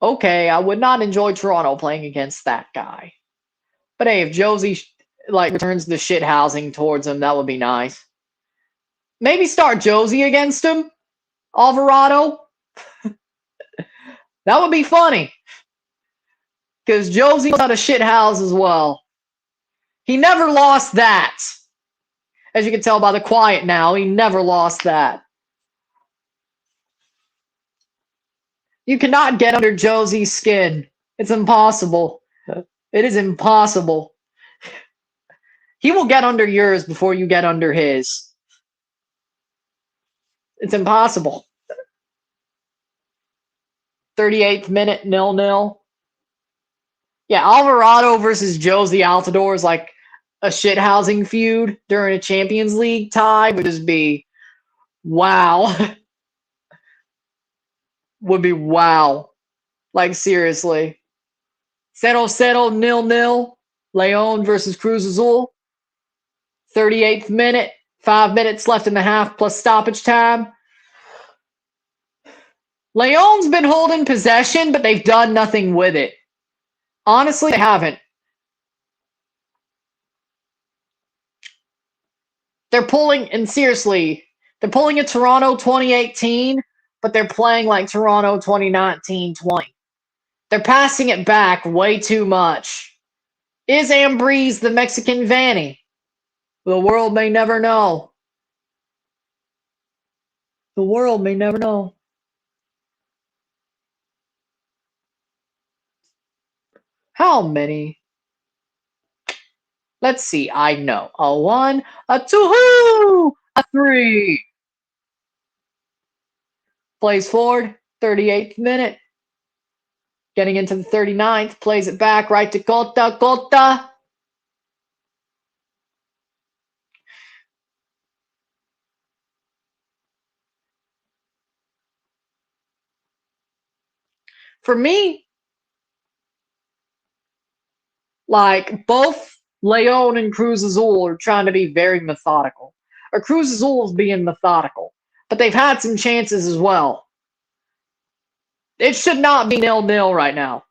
Okay, I would not enjoy Toronto playing against that guy. But hey, if Josie returns the shithousing towards him, that would be nice. Maybe start Josie against him, Alvarado. That would be funny. Because Josie knows how to shithouse as well. He never lost that. As you can tell by the quiet now, he never lost that. You cannot get under Josie's skin. It's impossible. It is impossible. He will get under yours before you get under his. It's impossible. 38th minute, 0-0. Yeah, Alvarado versus Josie Altidore is like a shithousing feud during a Champions League tie. Would just be wow. Would be wow. Like, seriously. 0-0, 0-0. León versus Cruz Azul. 38th minute. 5 minutes left in the half plus stoppage time. León's been holding possession, but they've done nothing with it. Honestly, they haven't. They're pulling, and seriously, they're pulling a Toronto 2018, but they're playing like Toronto 2019-20. They're passing it back way too much. Is Ambriz the Mexican Vanny? The world may never know. The world may never know. How many? Let's see. I know. A 1, a 2, a 3. Plays forward. 38th minute. Getting into the 39th. Plays it back right to Cota. Cota. For me, like, both León and Cruz Azul are trying to be very methodical. Or Cruz Azul is being methodical. But they've had some chances as well. It should not be 0-0 right now.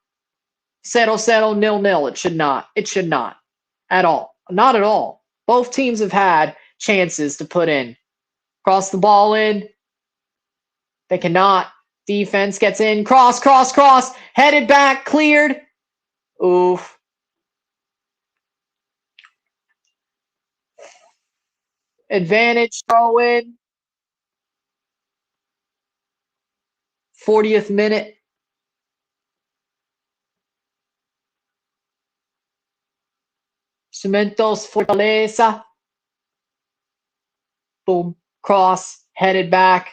0-0, 0-0. It should not. It should not. At all. Not at all. Both teams have had chances to put in. Cross the ball in. They cannot. Defense gets in. Cross, cross, cross. Headed back. Cleared. Oof. Advantage. Throw in. 40th minute. Cementos Fortaleza. Boom. Cross. Headed back.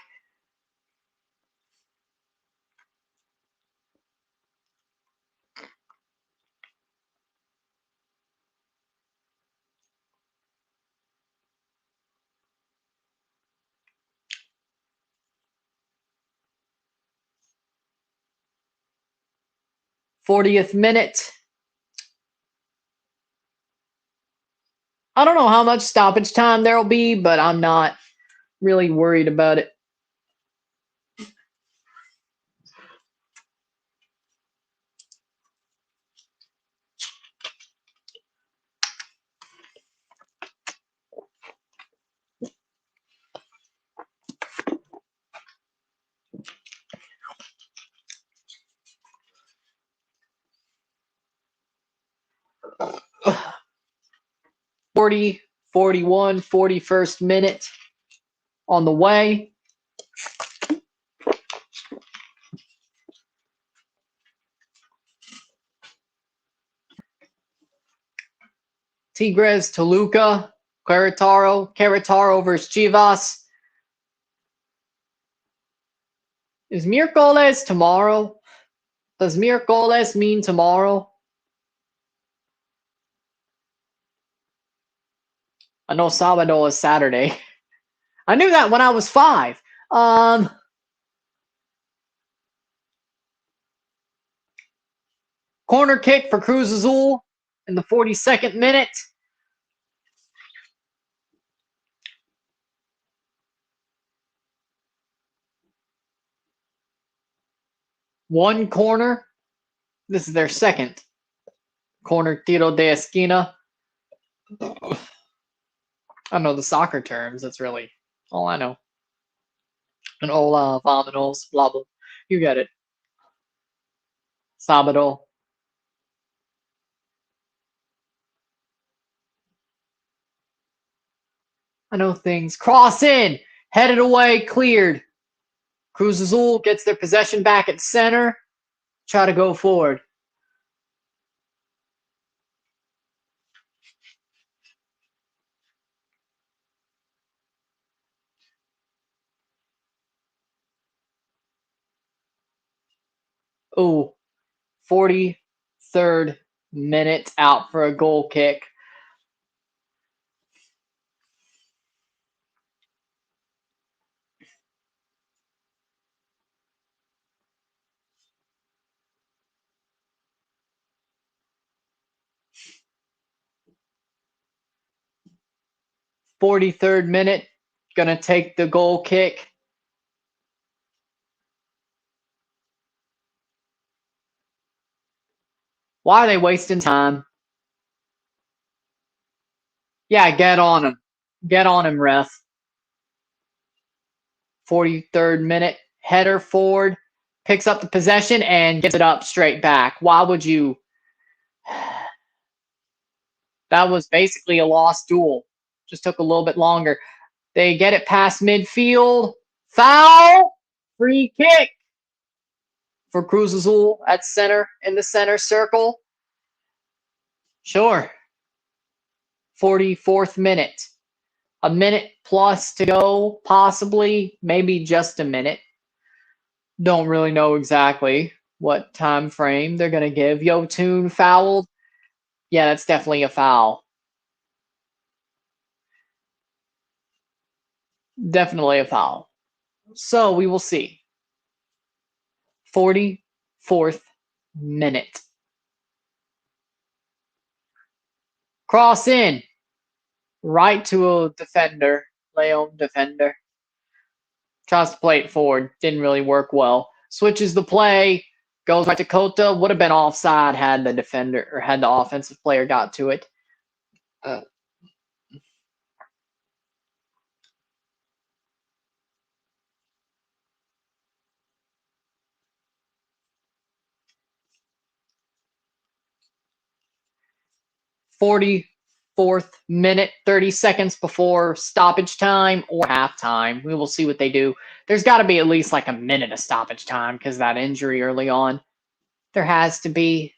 40th minute. I don't know how much stoppage time there will be, but I'm not really worried about it. Ugh. 40, 41, 41st minute on the way. Tigres, Toluca, Querétaro versus Chivas. Is miércoles tomorrow? Does miércoles mean tomorrow? I know sábado is Saturday. I knew that when I was 5. Corner kick for Cruz Azul in the 42nd minute. One corner. This is their second corner tiro de esquina. I know the soccer terms. That's really all I know. And hola, vámonos, blah, blah. You get it. Sábado. I know things. Cross in. Headed away. Cleared. Cruz Azul gets their possession back at center. Try to go forward. Oh, 43rd minute out for a goal kick. .43rd minute. Gonna take the goal kick. Why are they wasting time? Yeah, get on him. Get on him, ref. 43rd minute. Header forward. Picks up the possession and gives it up straight back. Why would you? That was basically a lost duel. Just took a little bit longer. They get it past midfield. Foul. Free kick for Cruz Azul at center, in the center circle. Sure. 44th minute. A minute plus to go, possibly, maybe just a minute. Don't really know exactly what time frame they're going to give. Yotun fouled. Yeah, that's definitely a foul. Definitely a foul. So we will see. 44th minute. Cross in. Right to a defender. León defender. Tries to play it forward. Didn't really work well. Switches the play. Goes right to Cota. Would have been offside had the defender or had the offensive player got to it. 44th minute, 30 seconds before stoppage time or halftime. We will see what they do. There's got to be at least like a minute of stoppage time because that injury early on. There has to be.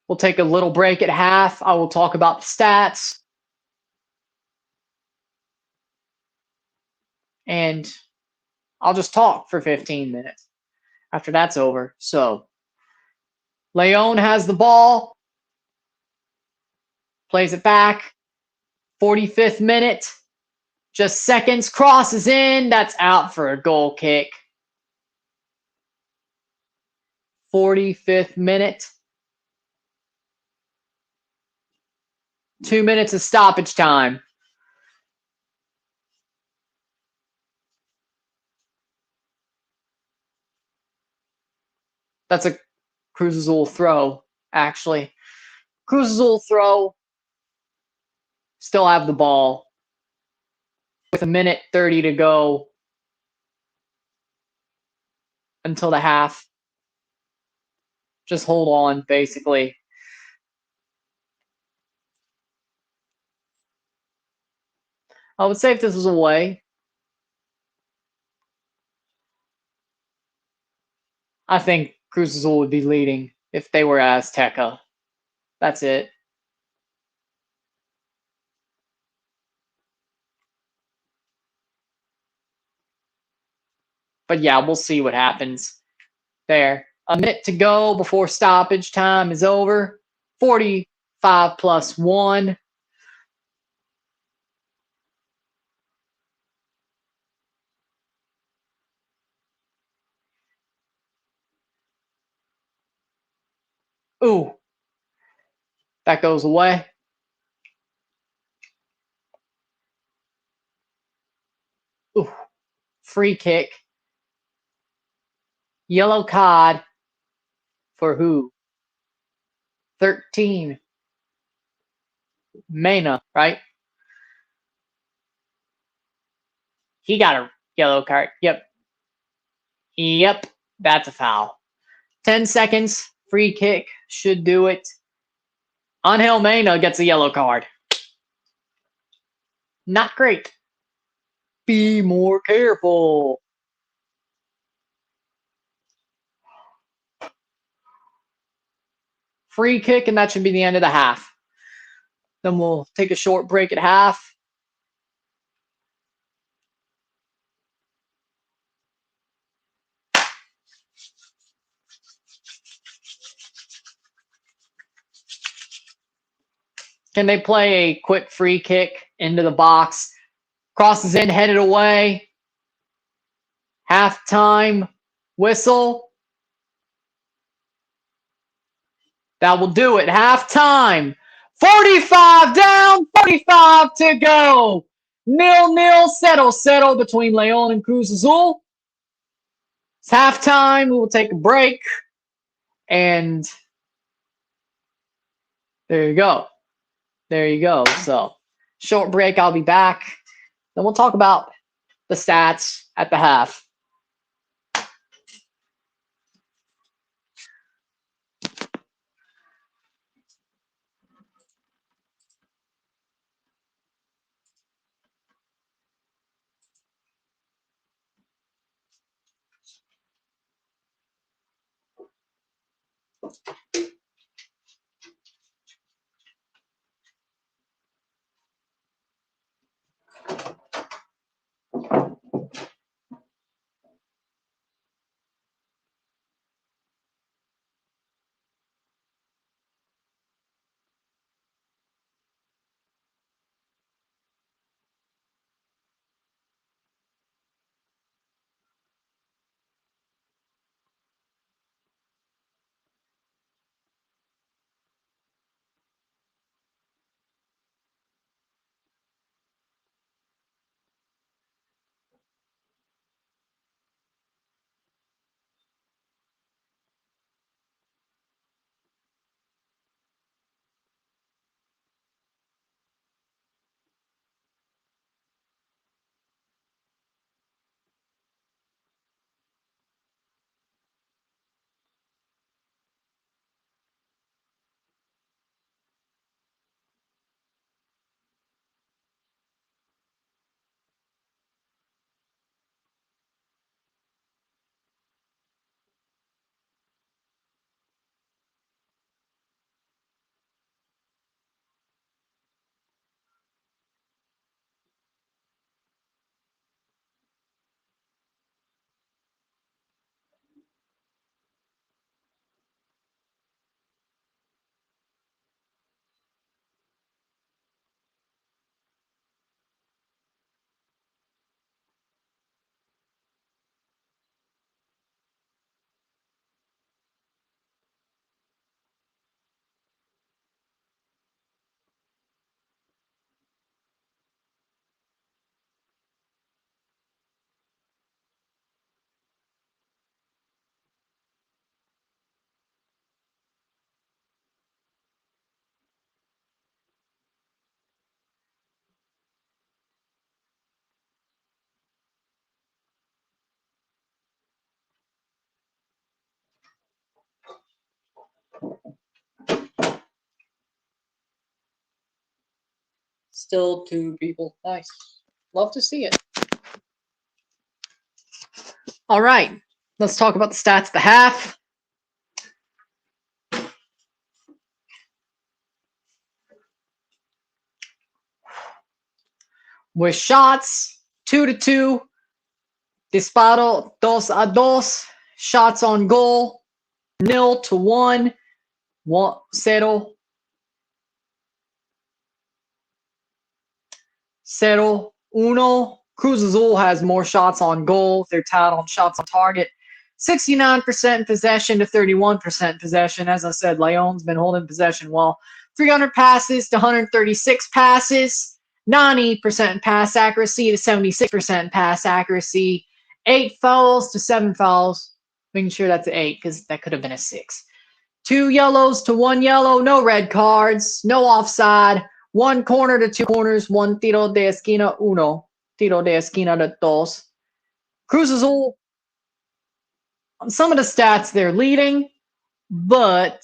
We'll take a little break at half. I will talk about the stats. And I'll just talk for 15 minutes after that's over. So, León has the ball. Plays it back. 45th minute. Just seconds. Crosses in. That's out for a goal kick. 45th minute. 2 minutes of stoppage time. That's a Cruz Azul throw, actually. Cruz Azul throw. Still have the ball. With 1:30 to go until the half. Just hold on, basically. I would say if this was away, I think Cruz Azul would be leading if they were Azteca. That's it. But yeah, we'll see what happens there. A minute to go before stoppage time is over. 45 plus 1. Ooh. That goes away. Ooh. Free kick. Yellow card for who? 13. Mena, right? He got a yellow card. Yep. Yep. That's a foul. 10 seconds. Free kick. Should do it. Angel Mena gets a yellow card. Not great. Be more careful. Free kick, and that should be the end of the half. Then we'll take a short break at half. Can they play a quick free kick into the box? Crosses in, headed away. Halftime whistle. That will do it. Halftime. 45 down, 45 to go. 0-0, settle between León and Cruz Azul. It's halftime. We will take a break. And there you go. There you go. So, short break. I'll be back. Then we'll talk about the stats at the half. Still 2 people. Nice. Love to see it. All right. Let's talk about the stats of the half. With shots, 2-2. Disparo, 2-2. Shots on goal, 0-1. 0-0. 0-1. Cruz Azul has more shots on goal. They're tied on shots on target. 69% possession to 31% possession. As I said, León's been holding possession well. 300 passes to 136 passes. 90% pass accuracy to 76% pass accuracy. 8 fouls to 7 fouls. Making sure that's an 8 because that could have been a 6. 2 yellows to 1 yellow. No red cards. No offside. 1 corner to 2 corners. 1 tiro de esquina. 1 tiro de esquina de 2. Cruz Azul, on some of the stats, they're leading, but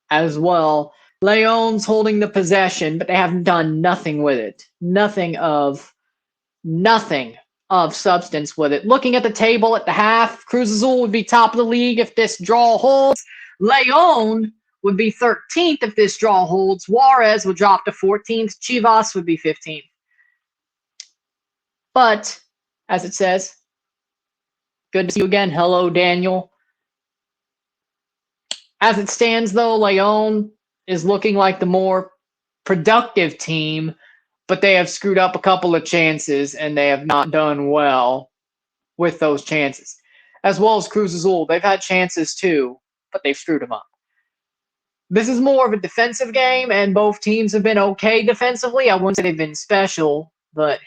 as well, León's holding the possession, but they haven't done nothing with it. Nothing of substance with it. Looking at the table at the half, Cruz Azul would be top of the league if this draw holds. León would be 13th if this draw holds. Juarez would drop to 14th. Chivas would be 15th. But, as it says, good to see you again. Hello, Daniel. As it stands, though, León is looking like the more productive team, but they have screwed up a couple of chances, and they have not done well with those chances. As well as Cruz Azul. They've had chances, too, but they've screwed them up. This is more of a defensive game, and both teams have been okay defensively. I wouldn't say they've been special, but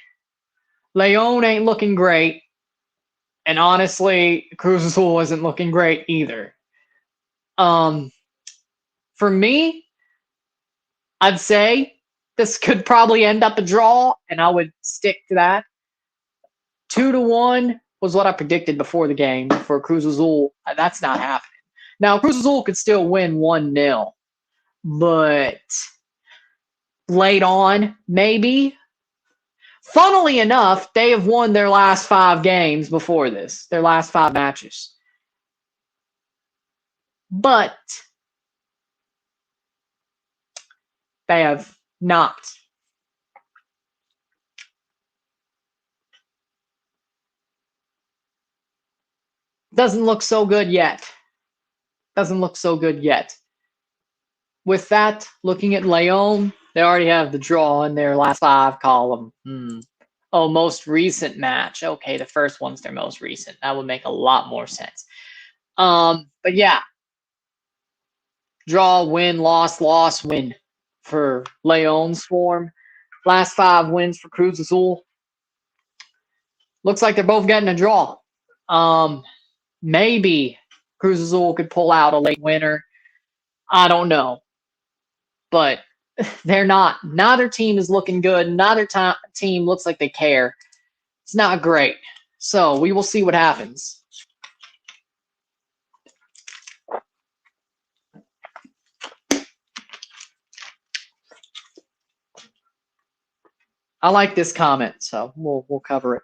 León ain't looking great. And honestly, Cruz Azul isn't looking great either. For me, I'd say this could probably end up a draw, and I would stick to that. 2-1 was what I predicted before the game for Cruz Azul. That's not happening. Now, Cruz Azul could still win 1-0, but late on, maybe. Funnily enough, they have won their last 5 games before this, their last 5 matches. But they have not. Doesn't look so good yet. Doesn't look so good yet. With that, looking at León, they already have the draw in their last 5 column. Oh, most recent match. Okay, the first one's their most recent. That would make a lot more sense. But yeah. Draw, win, loss, loss, win for León's form. Last 5 wins for Cruz Azul. Looks like they're both getting a draw. Maybe Cruz Azul could pull out a late winner. I don't know. But they're not. Neither team is looking good. Neither team looks like they care. It's not great. So we will see what happens. I like this comment, so we'll cover it.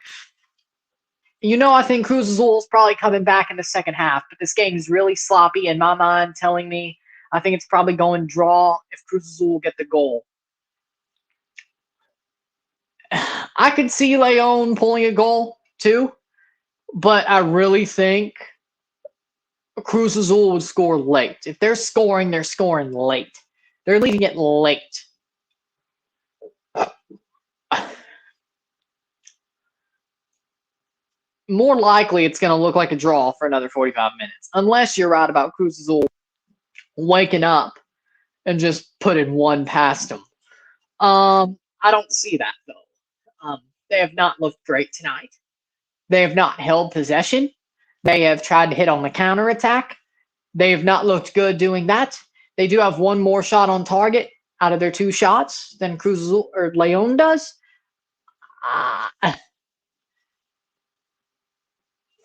You know, I think Cruz Azul is probably coming back in the second half, but this game is really sloppy in my mind, telling me I think it's probably going draw if Cruz Azul will get the goal. I could see León pulling a goal too, but I really think Cruz Azul would score late. If they're scoring late. They're leaving it late. More likely, it's going to look like a draw for another 45 minutes, unless you're right about Cruz Azul waking up and just putting one past them. I don't see that, though. They have not looked great tonight. They have not held possession. They have tried to hit on the counterattack. They have not looked good doing that. They do have one more shot on target out of their 2 shots than Cruz Azul or León does.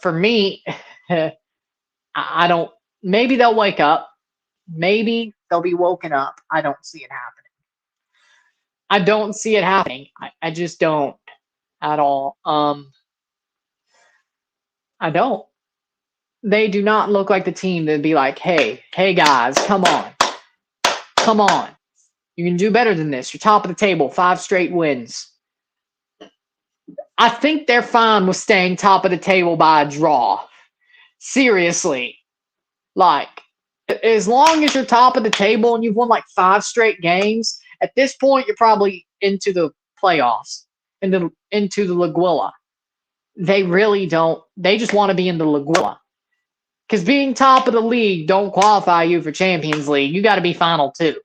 For me, I don't. Maybe they'll wake up. Maybe they'll be woken up. I don't see it happening. I don't see it happening. I just don't at all. I don't. They do not look like the team that'd be like, hey guys, come on. Come on. You can do better than this. You're top of the table, 5 straight wins. I think they're fine with staying top of the table by a draw. Seriously. Like, as long as you're top of the table and you've won like 5 straight games, at this point you're probably into the playoffs, into the Liguilla. They really don't. They just want to be in the Liguilla. Because being top of the league don't qualify you for Champions League. You got to be final too.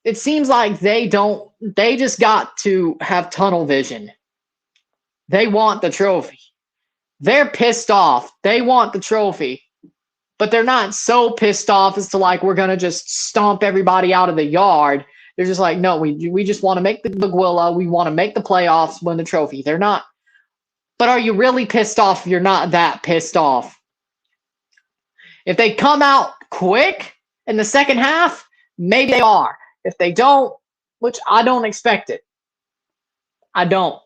It seems like they don't. They just got to have tunnel vision. They want the trophy. They're pissed off. They want the trophy. But they're not so pissed off as to like, we're going to just stomp everybody out of the yard. They're just like, no, we just want to make the Liguilla. We want to make the playoffs, win the trophy. They're not. But are you really pissed off if you're not that pissed off? If they come out quick in the second half, maybe they are. If they don't, which I don't expect it. I don't.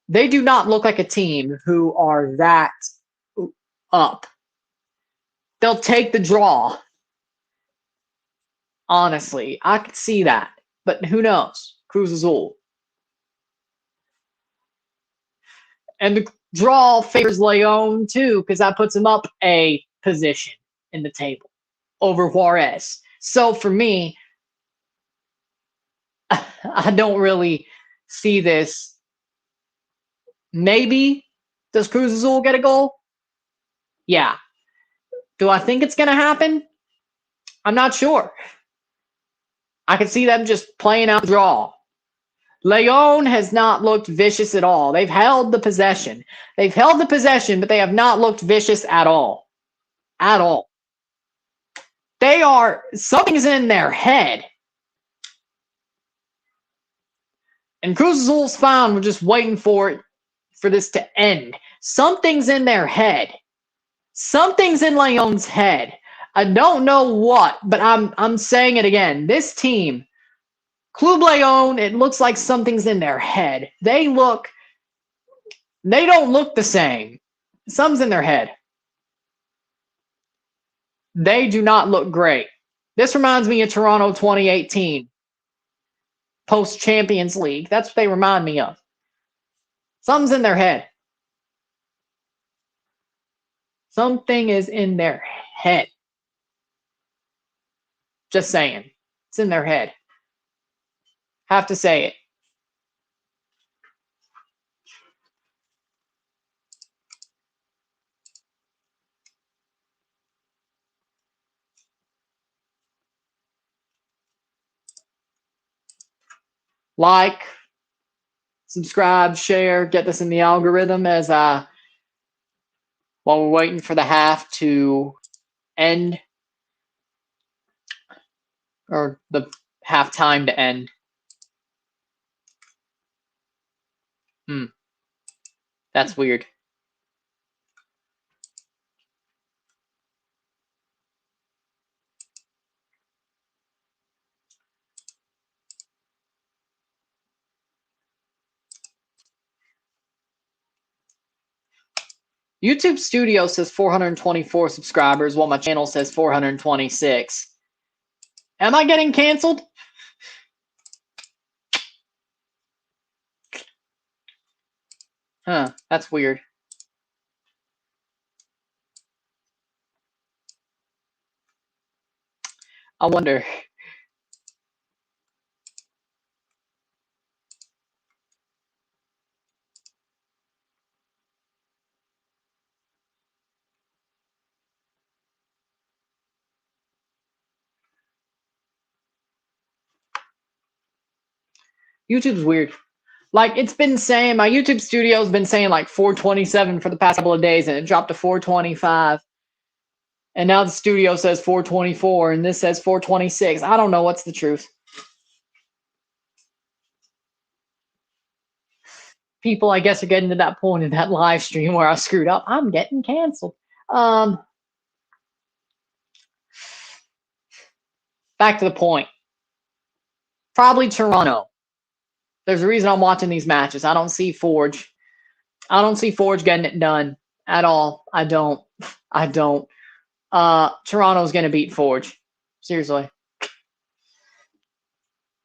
They do not look like a team who are that up. They'll take the draw. Honestly, I could see that. But who knows? Cruz Azul. And the draw favors León too, because that puts him up a position in the table over Juarez. So for me, I don't really see this. Maybe does Cruz Azul get a goal? Yeah. Do I think it's going to happen? I'm not sure. I could see them just playing out the draw. León has not looked vicious at all. They've held the possession. But they have not looked vicious at all. At all. Something's in their head. And Cruz Azul's fine. We're just waiting for this to end. Something's in their head. Something's in León's head. I don't know what, but I'm saying it again. This team, Club León, it looks like something's in their head. They don't look the same. Something's in their head. They do not look great. This reminds me of Toronto 2018. Post-Champions League. That's what they remind me of. Something's in their head. Something is in their head. Just saying. It's in their head. Have to say it. Like, subscribe, share, get this in the algorithm as while we're waiting for the half to end, or the halftime to end. That's weird. YouTube Studio says 424 subscribers, while my channel says 426. Am I getting canceled? Huh, that's weird. I wonder. YouTube's weird. Like, it's been saying, my YouTube Studio's been saying like 427 for the past couple of days, and it dropped to 425. And now the studio says 424, and this says 426. I don't know what's the truth. People, I guess, are getting to that point in that live stream where I screwed up. I'm getting canceled. Back to the point. Probably Toronto. There's a reason I'm watching these matches. I don't see Forge. I don't see Forge getting it done at all. I don't. I don't. Toronto's going to beat Forge. Seriously.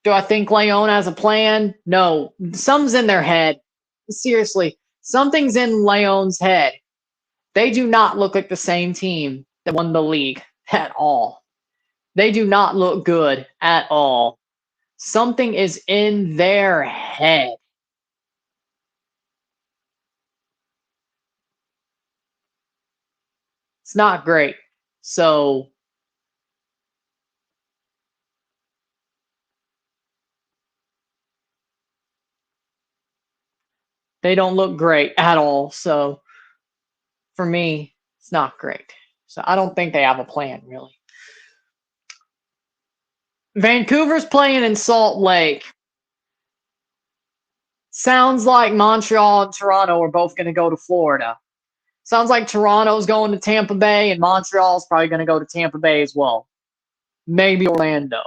Do I think León has a plan? No. Something's in their head. Seriously. Something's in León's head. They do not look like the same team that won the league at all. They do not look good at all. Something is in their head. It's not great. So they don't look great at all. So for me, it's not great. So I don't think they have a plan, really. Vancouver's playing in Salt Lake. Sounds like Montreal and Toronto are both going to go to Florida. Sounds like Toronto's going to Tampa Bay and Montreal's probably going to go to Tampa Bay as well. Maybe Orlando.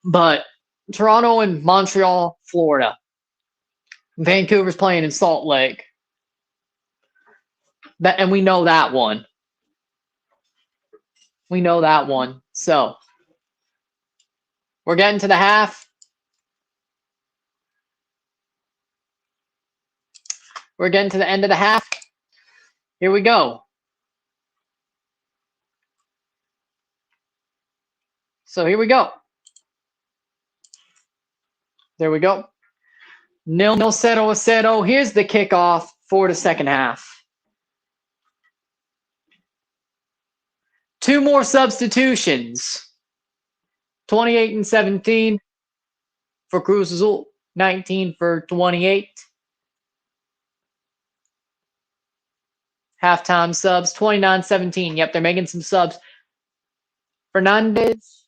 But Toronto and Montreal, Florida. Vancouver's playing in Salt Lake. And we know that one. We know that one. So we're getting to the half. We're getting to the end of the half. Here we go. So here we go. There we go. 0-0, 0-0. Here's the kickoff for the second half. 2 more substitutions. 28 and 17 for Cruz Azul. 19 for 28. Halftime subs. 29-17. Yep, they're making some subs. Fernandez.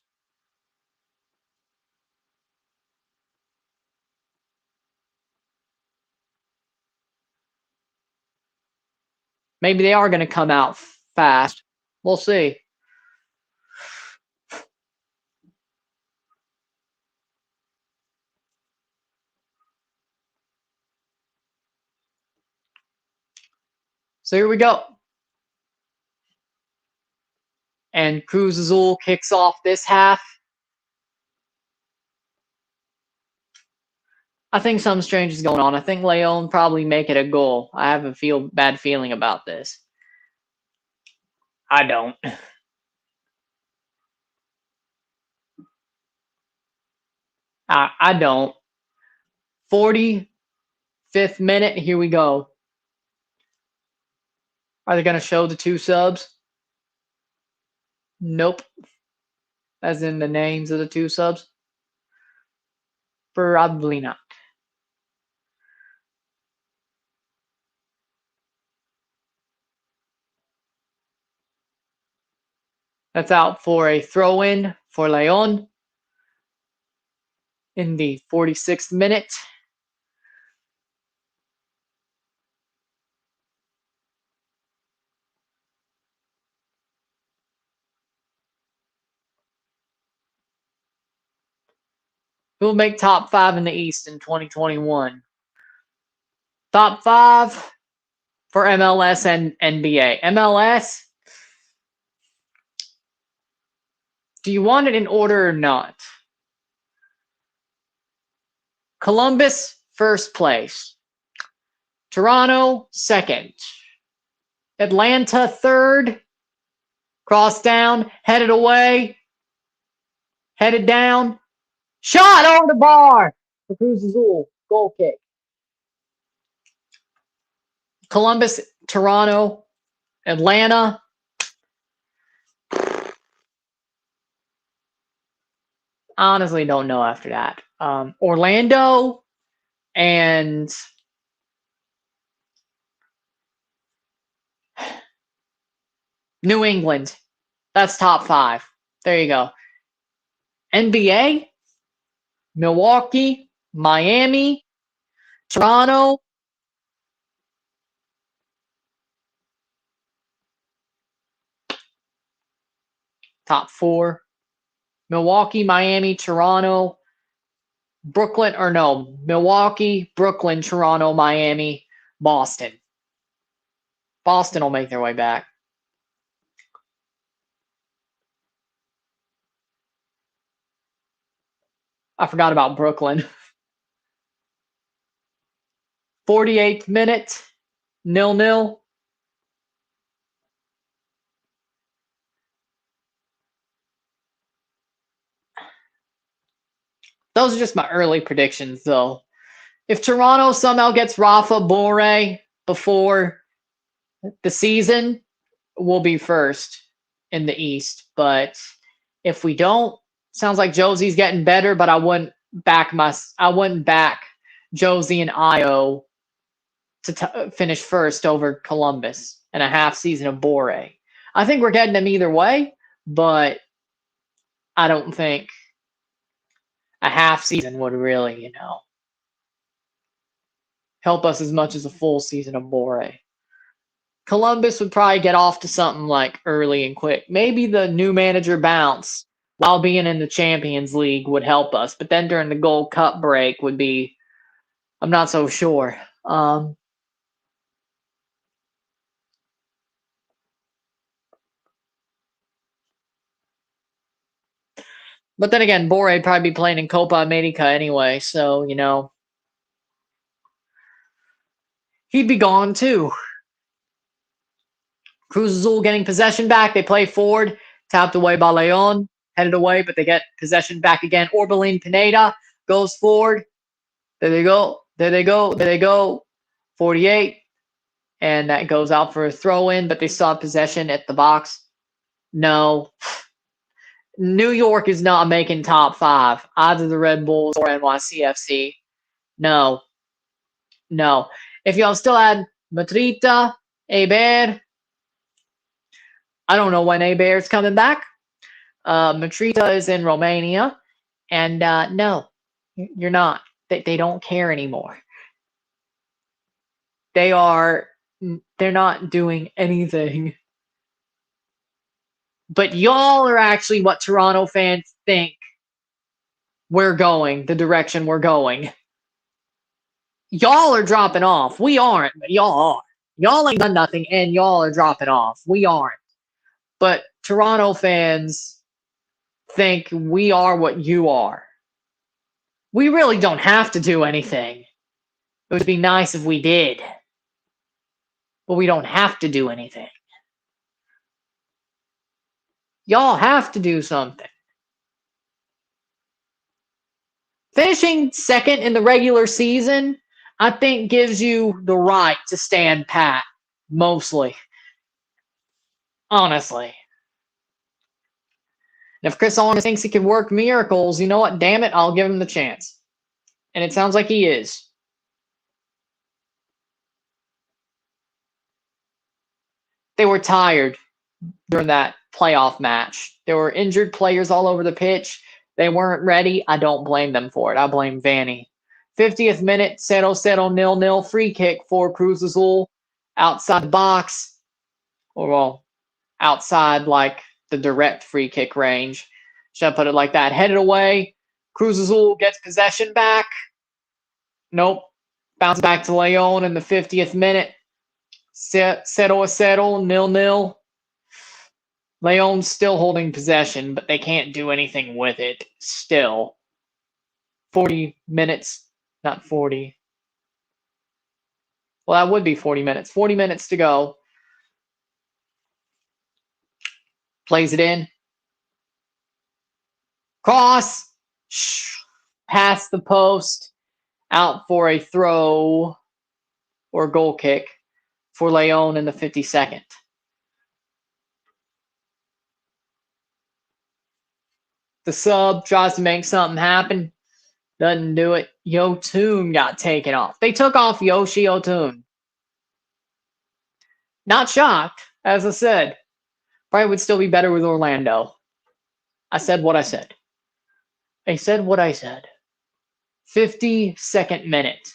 Maybe they are going to come out fast. We'll see. So here we go. And Cruz Azul kicks off this half. I think something strange is going on. I think León probably make it a goal. I have a bad feeling about this. I don't. I don't. 45th minute. Here we go. Are they going to show the 2 subs? Nope. As in the names of the 2 subs? Probably not. That's out for a throw-in for León in the 46th minute. Who will make top 5 in the East in 2021? Top 5 for MLS and NBA. MLS, do you want it in order or not? Columbus, first place. Toronto, second. Atlanta, third. Cross down, headed away. Headed down. Shot over the bar for Cruz Azul. Goal kick. Columbus, Toronto, Atlanta. Honestly, don't know after that. Orlando and New England. That's top 5. There you go. NBA, Milwaukee, Miami, Toronto. Top 4. Milwaukee, Miami, Toronto, Brooklyn, or no, Milwaukee, Brooklyn, Toronto, Miami, Boston. Boston will make their way back. I forgot about Brooklyn. 48th minute, 0-0. Those are just my early predictions, though. If Toronto somehow gets Rafa Borre before the season, we'll be first in the East. But if we don't, sounds like Josie's getting better, but I wouldn't back Josie and Io to finish first over Columbus and a half season of Borre. I think we're getting them either way, but I don't think a half season would really, help us as much as a full season of Borre. Columbus would probably get off to something like early and quick. Maybe the new manager bounce while being in the Champions League would help us, but then during the Gold Cup break would be, I'm not so sure. But then again, Borre would probably be playing in Copa America anyway, so, he'd be gone too. Cruz Azul getting possession back. They play forward, tapped away by León, headed away, but they get possession back again. Orbelin Pineda goes forward. There they go. There they go. There they go. 48. And that goes out for a throw in, but they still have possession at the box. No. New York is not making top 5. Either the Red Bulls or NYCFC. No. No. If y'all still had Matrita, Eber, I don't know when Eber's coming back. Matrita is in Romania. And no, you're not. They don't care anymore. They're not doing anything. But y'all are actually what Toronto fans think we're going, the direction we're going. Y'all are dropping off. We aren't, but y'all are. Y'all ain't done nothing, and y'all are dropping off. We aren't. But Toronto fans think we are what you are. We really don't have to do anything. It would be nice if we did. But we don't have to do anything. Y'all have to do something. Finishing second in the regular season, I think, gives you the right to stand pat, mostly. Honestly. And if Chris Owens thinks he can work miracles, you know what? Damn it, I'll give him the chance. And it sounds like he is. They were tired during that playoff match. There were injured players all over the pitch. They weren't ready. I don't blame them for it. I blame Vanny. 50th minute, 0-0, 0-0, free kick for Cruz Azul outside the box. Or, well, outside like the direct free kick range. Should I put it like that? Headed away. Cruz Azul gets possession back. Nope. Bounce back to León in the 50th minute. 0-0, 0-0. León's still holding possession, but they can't do anything with it still. 40 minutes. Not 40. Well, that would be 40 minutes. 40 minutes to go. Plays it in. Cross. Past the post. Out for a throw or goal kick for León in the 52nd. The sub tries to make something happen. Doesn't do it. Yotun got taken off. They took off Yoshi Yotun. Not shocked, as I said. Probably would still be better with Orlando. I said what I said. I said what I said. 52nd minute.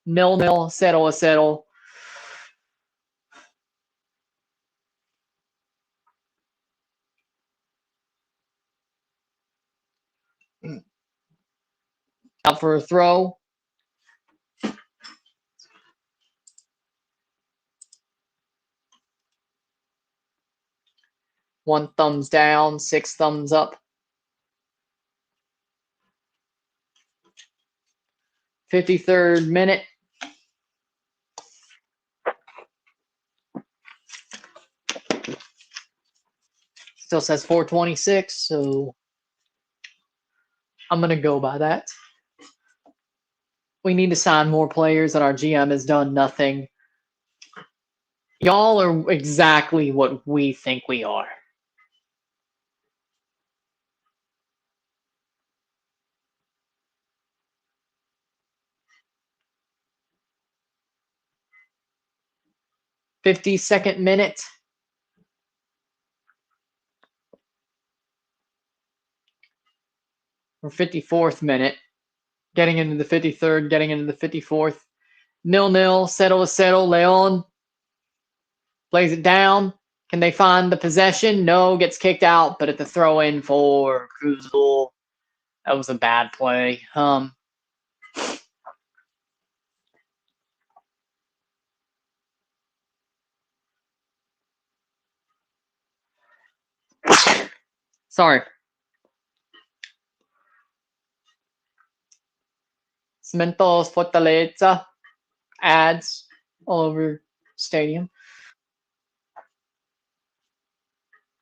0-0, 0-0. Out for a throw. One thumbs down, 6 thumbs up. 53rd minute. Still says 4:26, so I'm going to go by that. We need to sign more players, and our GM has done nothing. Y'all are exactly what we think we are. "52nd minute. Or 54th minute. Getting into the 53rd, getting into the 54th. 0-0, 0-0, León plays it down. Can they find the possession? No, gets kicked out, but at the throw-in for Cruz Azul. That was a bad play. Sorry. Cementos Fortaleza ads all over stadium.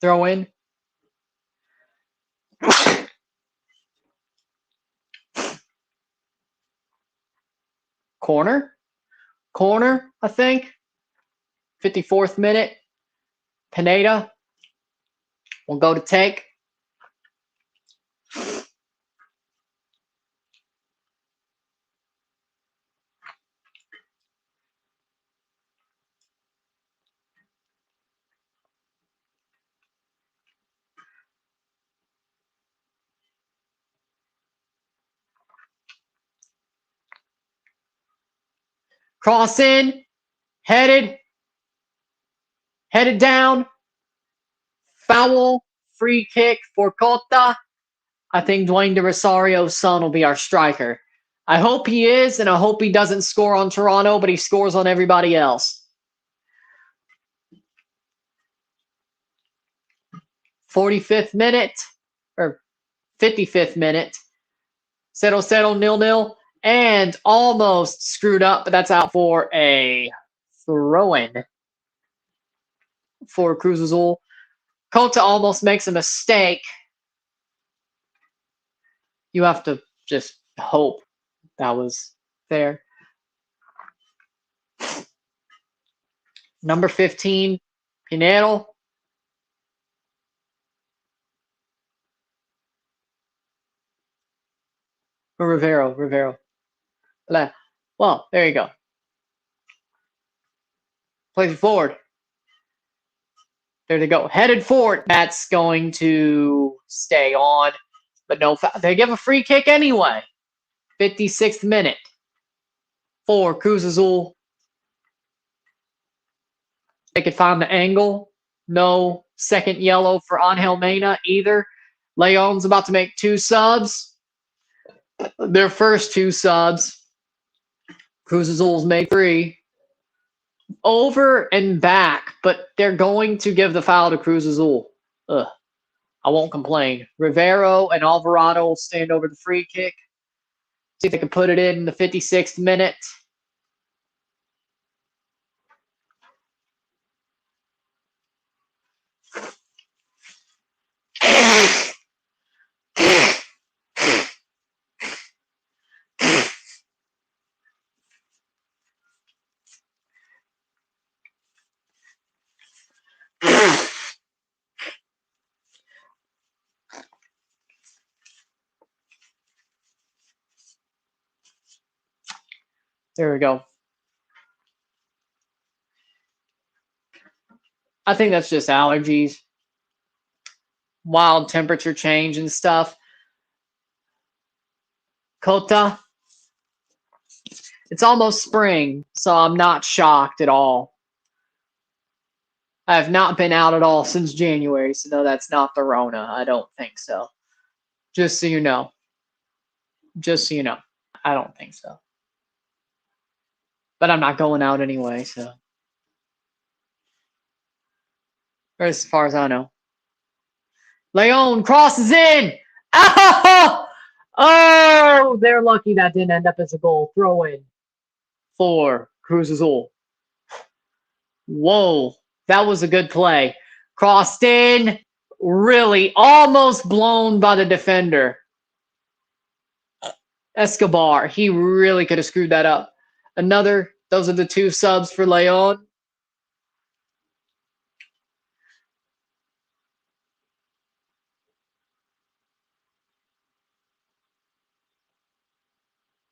Throw in. Corner, I think. 54th minute. Pineda will go to take. Cross in. Headed down. Foul. Free kick for Cota. I think Dwayne De Rosario's son will be our striker. I hope he is, and I hope he doesn't score on Toronto, but he scores on everybody else. 45th minute, or 55th minute. 0-0, 0-0, and almost screwed up, but that's out for a throw-in for Cruz Azul. Cota almost makes a mistake. You have to just hope that was there. Number 15, Pinero. Or Rivero. Well, there you go. Plays it forward. There they go. Headed forward. That's going to stay on. But no foul. They give a free kick anyway. 56th minute for Cruz Azul. They could find the angle. No second yellow for Angel Mena either. Leon's about to make 2 subs. Their first 2 subs. Cruz Azul's made 3. Over and back, but they're going to give the foul to Cruz Azul. Ugh. I won't complain. Rivero and Alvarado will stand over the free kick. See if they can put it in the 56th minute. There we go. I think that's just allergies. Wild temperature change and stuff. Cota. It's almost spring, so I'm not shocked at all. I have not been out at all since January, so no, that's not the Rona. I don't think so. Just so you know. Just so you know. I don't think so. But I'm not going out anyway, so. Or as far as I know. León crosses in! Oh! Oh! They're lucky that didn't end up as a goal. Throw in for Cruz Azul. Whoa. That was a good play. Crossed in. Really almost blown by the defender. Escobar. He really could have screwed that up. Those are the 2 subs for León.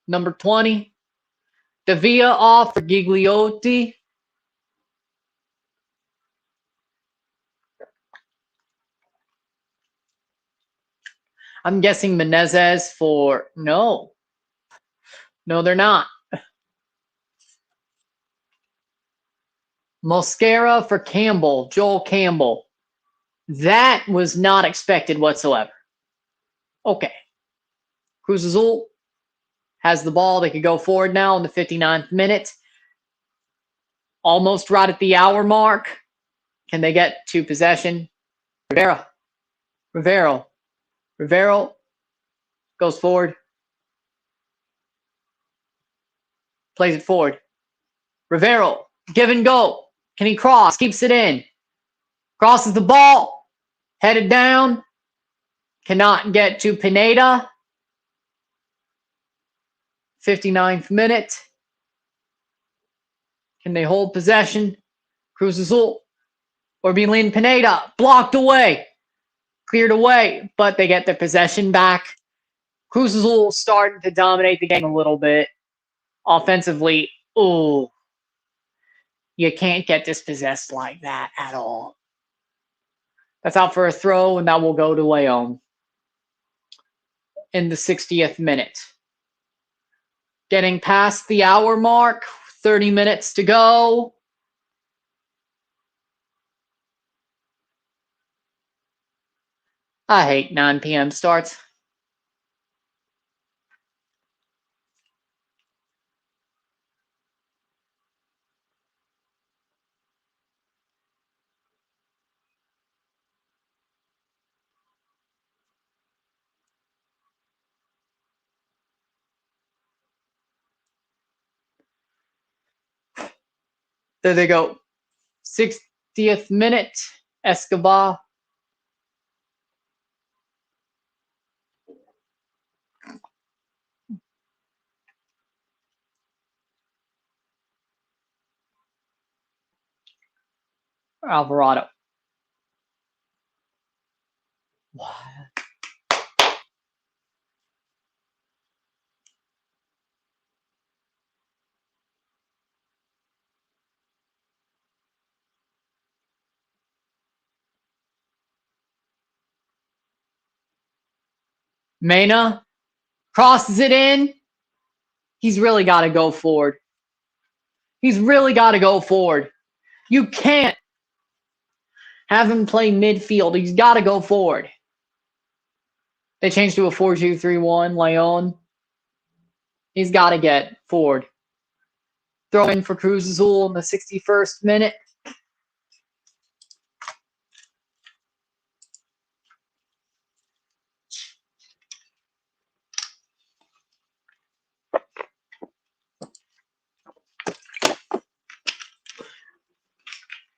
Number 20. Davia off for Gigliotti. I'm guessing Menezes for no. No, they're not. Mosquera for Campbell, Joel Campbell. That was not expected whatsoever. Okay. Cruz Azul has the ball. They could go forward now in the 59th minute. Almost right at the hour mark. Can they get to possession? Rivero goes forward. Plays it forward. Rivero, give and go. Can he cross? Keeps it in. Crosses the ball. Headed down. Cannot get to Pineda. 59th minute. Can they hold possession? Cruz Azul. Orbelin Pineda. Blocked away. Cleared away. But they get their possession back. Cruz Azul starting to dominate the game a little bit. Offensively, ooh. You can't get dispossessed like that at all. That's out for a throw, and that will go to León in the 60th minute. Getting past the hour mark, 30 minutes to go. I hate 9 p.m. starts. There they go. 60th minute. Escobar. Alvarado. What? Mena crosses it in. He's really got to go forward. He's really got to go forward. You can't have him play midfield. He's got to go forward. They changed to a 4-2-3-1. León. He's got to get forward. Throw in for Cruz Azul in the 61st minute.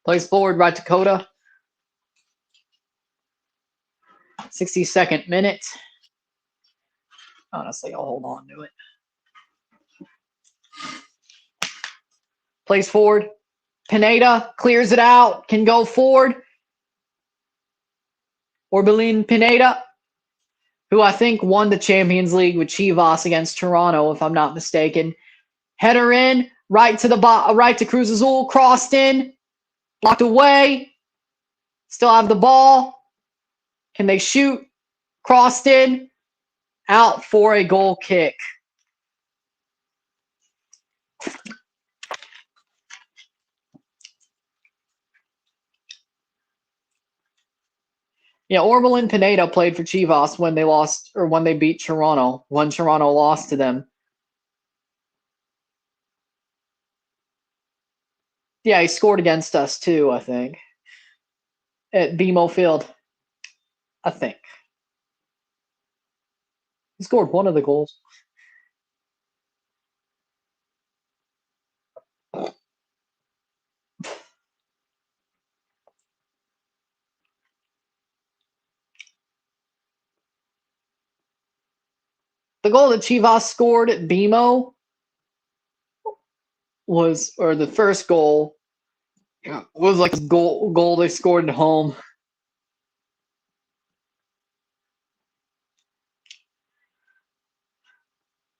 Plays forward, right Dakota. 62nd minute. Honestly, I'll hold on to it. Plays forward. Pineda clears it out. Can go forward. Orbelin Pineda, who I think won the Champions League with Chivas against Toronto, if I'm not mistaken. Header in, right to Cruz Azul, crossed in, blocked away. Still have the ball. Can they shoot? Crossed in, out for a goal kick. Yeah, Orbelin Pineda played for Chivas when they lost, or when they beat Toronto, when Toronto lost to them. Yeah, he scored against us too, I think. At BMO Field. I think. He scored one of the goals. The goal that Chivas scored at BMO was, or the first goal, was like a goal they scored at home.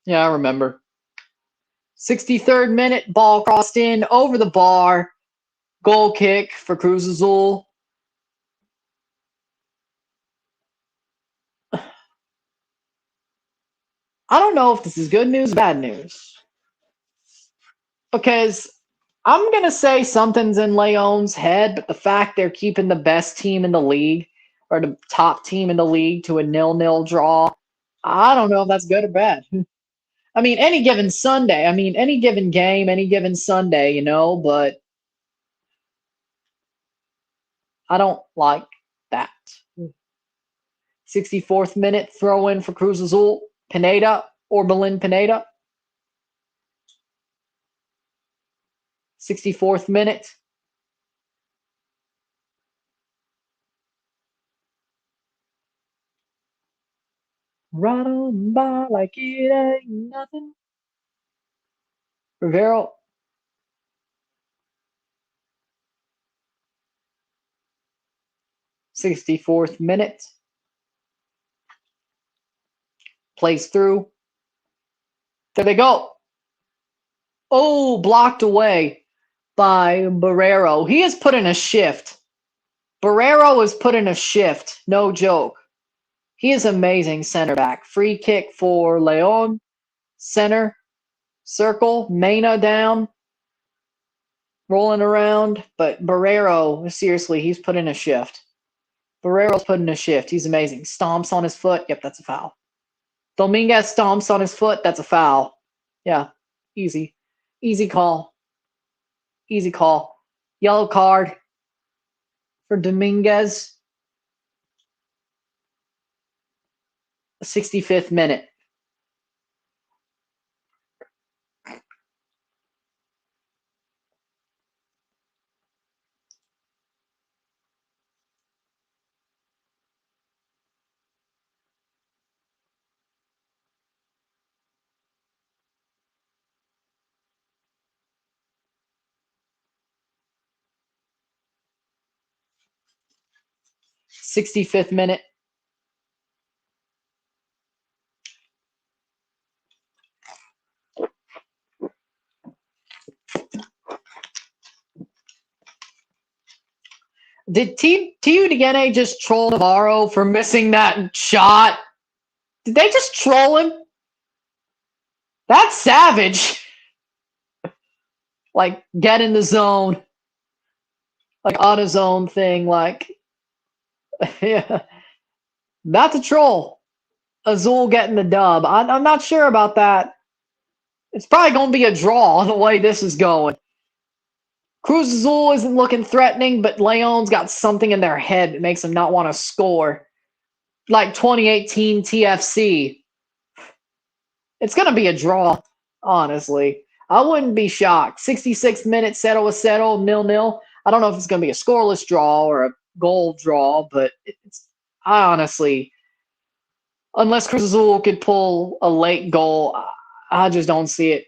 Yeah, I remember. 63rd minute, ball crossed in, over the bar. Goal kick for Cruz Azul. I don't know if this is good news or bad news. Because I'm going to say something's in Leon's head, but the fact they're keeping the best team in the league, or the top team in the league, to a 0-0 draw, I don't know if that's good or bad. I mean, any given Sunday, any given game, any given Sunday, but I don't like that. 64th minute, throw in for Cruz Azul. Pineda, Orbelin Pineda. 64th minute. Right on by like it ain't nothing. Rivero. 64th minute. Plays through. There they go. Oh, blocked away by Barrero. He has put in a shift. Barrero has put in a shift. No joke. He is amazing center back. Free kick for León. Center. Circle. Mena down. Rolling around. But Barrero, seriously, he's put in a shift. Barrero's put in a shift. He's amazing. Stomps on his foot. Yep, that's a foul. Dominguez stomps on his foot. That's a foul. Yeah, easy. Easy call. Easy call. Yellow card for Dominguez. 65th minute. '65th minute. Did Tiu Degene just troll Navarro for missing that shot? Did they just troll him? That's savage. Like, get in the zone. Like, on his own thing. Like, yeah. That's a troll. Azul getting the dub. I'm not sure about that. It's probably going to be a draw the way this is going. Cruz Azul isn't looking threatening, but Leon's got something in their head that makes them not want to score. Like 2018 TFC. It's going to be a draw, honestly. I wouldn't be shocked. 66 minutes, 0-0, 0-0. I don't know if it's going to be a scoreless draw or a goal draw, but I honestly, unless Cruz Azul could pull a late goal, I just don't see it.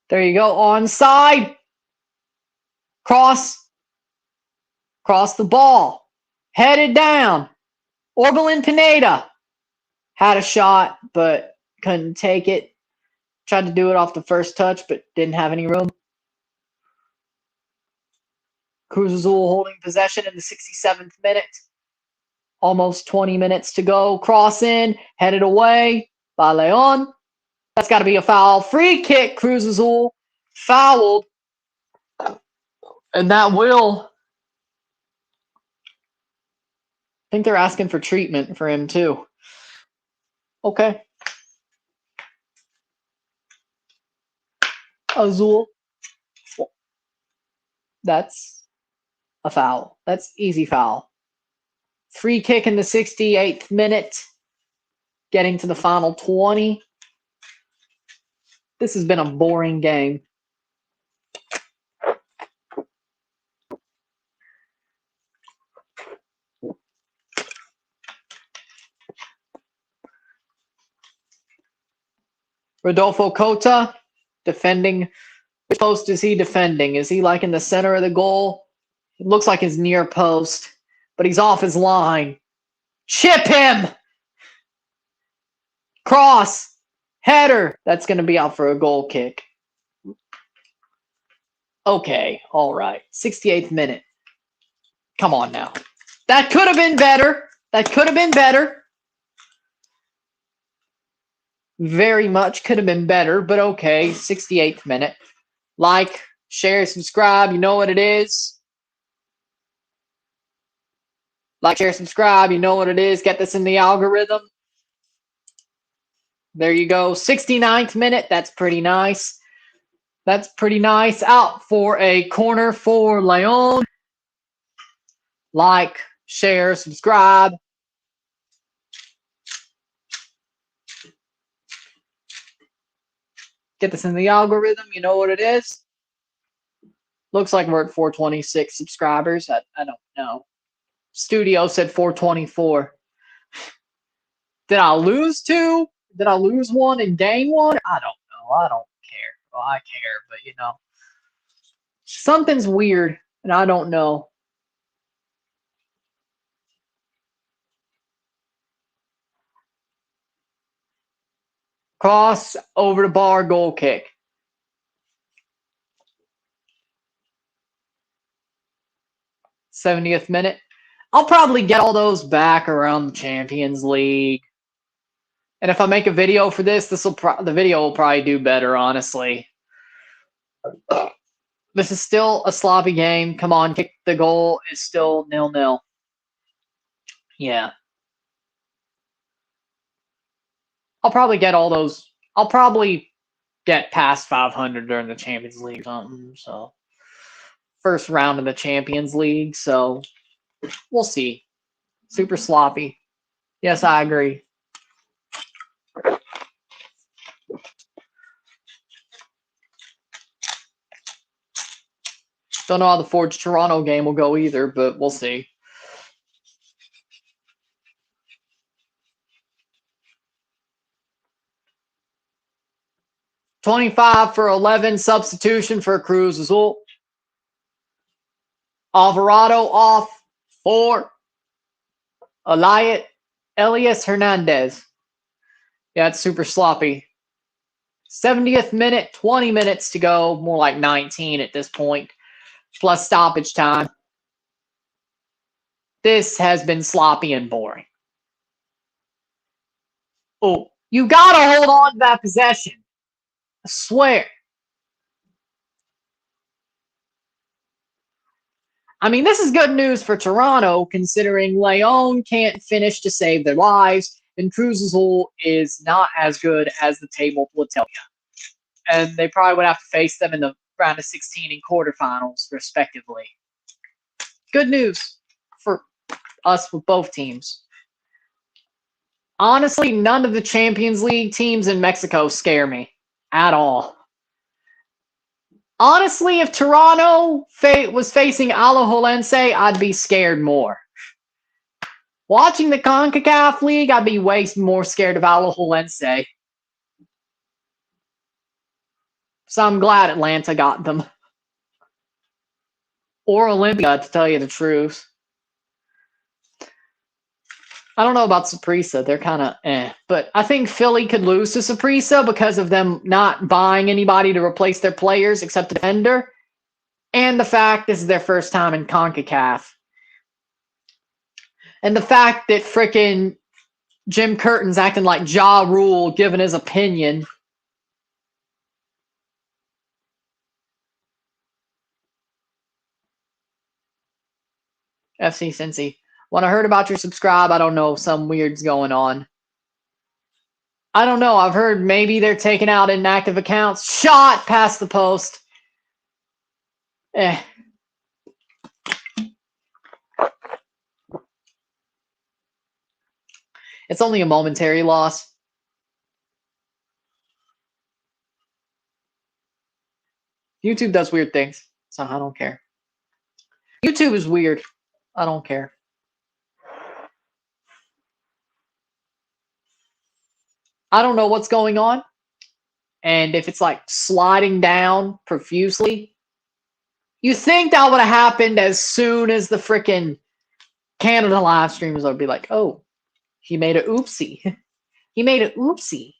There you go. Onside. Cross the ball. Headed down. Orbelin Pineda had a shot, but couldn't take it. Tried to do it off the first touch, but didn't have any room. Cruz Azul holding possession in the 67th minute. Almost 20 minutes to go. Cross in, headed away by León. That's got to be a foul. Free kick, Cruz Azul. Fouled. And that will... I think they're asking for treatment for him too. Okay. Azul. That's a foul. That's easy foul. Free kick in the 68th minute. Getting to the final 20. This has been a boring game. Rodolfo Cota defending. Which post is he defending? Is he like in the center of the goal? It looks like his near post, but he's off his line. Chip him! Cross! Header! That's going to be out for a goal kick. Okay, all right. 68th minute. Come on now. That could have been better. That could have been better. Very much could have been better, but okay. 68th minute. Like, share, subscribe. You know what it is. Like, share, subscribe. You know what it is. Get this in the algorithm. There you go. 69th minute. That's pretty nice. That's pretty nice. Out for a corner for León. Like, share, subscribe. Get this in the algorithm. You know what it is. Looks like we're at 426 subscribers. I don't know. Studio said 424. Did I lose two? Did I lose one and gain one? I don't know. I don't care. Well, I care, but you know. Something's weird, and I don't know. Cross over the bar, goal kick. 70th minute. I'll probably get all those back around the Champions League. And if I make a video for this, the video will probably do better, honestly. This is still a sloppy game. Come on, kick the goal is still 0-0. Yeah. I'll probably get all those. I'll probably get past 500 during the Champions League or something. So, first round of the Champions League. So, we'll see. Super sloppy. Yes, I agree. Don't know how the Forge Toronto game will go either, but we'll see. $25 for 11 substitution for Cruz Azul. Alvarado off for Elias Hernandez. Yeah, it's super sloppy. 70th minute, 20 minutes to go. More like 19 at this point. Plus stoppage time. This has been sloppy and boring. Oh, you got to hold on to that possession. I swear. I mean, this is good news for Toronto, considering León can't finish to save their lives, and Cruz Azul is not as good as the table will tell you. And they probably would have to face them in the round of 16 and quarterfinals, respectively. Good news for us with both teams. Honestly, none of the Champions League teams in Mexico scare me at all. Honestly, if Toronto was facing Alajuelense, I'd be scared more. Watching the CONCACAF League, I'd be way more scared of Alajuelense. So I'm glad Atlanta got them. Or Olympia, to tell you the truth. I don't know about Saprissa. They're kind of eh. But I think Philly could lose to Saprissa because of them not buying anybody to replace their players except the defender. And the fact this is their first time in CONCACAF. And the fact that frickin' Jim Curtin's acting like Ja Rule, giving his opinion. FC Cincy. When I heard about your subscribe, I don't know, some weird's going on. I don't know. I've heard maybe they're taking out inactive accounts. Shot past the post. It's only a momentary loss. YouTube does weird things, so I don't care. YouTube is weird. I don't care. I don't know what's going on. And if it's like sliding down profusely, you think that would have happened as soon as the frickin' Canada live streams would be like, oh, he made a oopsie. He made a oopsie.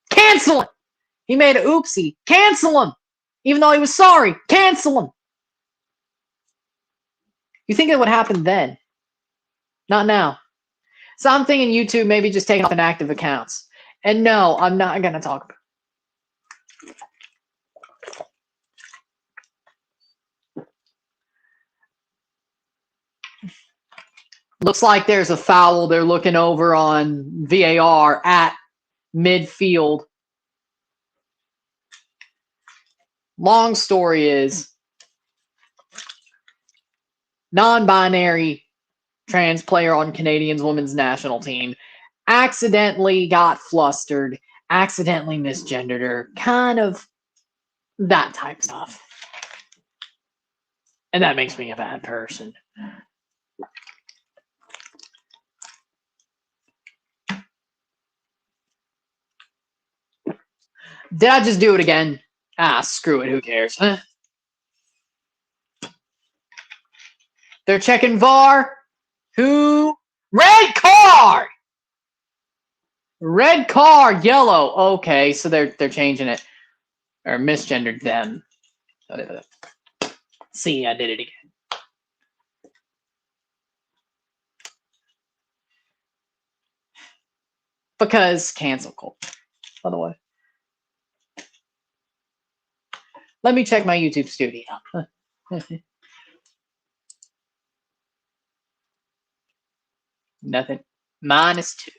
Cancel him. He made a oopsie. Cancel him. Even though he was sorry. Cancel him. You think it would happen then? Not now. So I'm thinking YouTube maybe just taking off inactive accounts. And no, I'm not going to talk about it. Looks like there's a foul they're looking over on VAR at midfield. Long story is, non-binary trans player on Canadians women's national team accidentally got flustered, accidentally misgendered her, kind of that type of stuff. And that makes me a bad person. Did I just do it again? Screw it. Who cares? They're checking VAR. Who? Red card! Red card, yellow. Okay, so they're changing it. Or misgendered them. See, I did it again. Because cancel culture, by the way. Let me check my YouTube studio. Nothing. -2.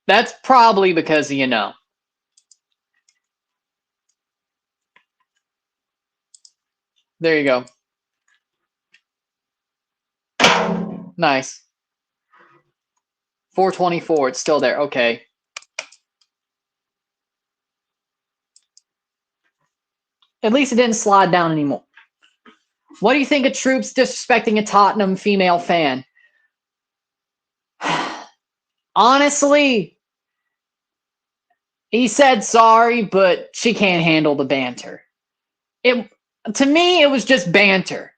That's probably because, you know. There you go. Nice. 424. It's still there. Okay. At least it didn't slide down anymore. What do you think of Troops disrespecting a Tottenham female fan? Honestly, he said sorry, but she can't handle the banter. To me, it was just banter.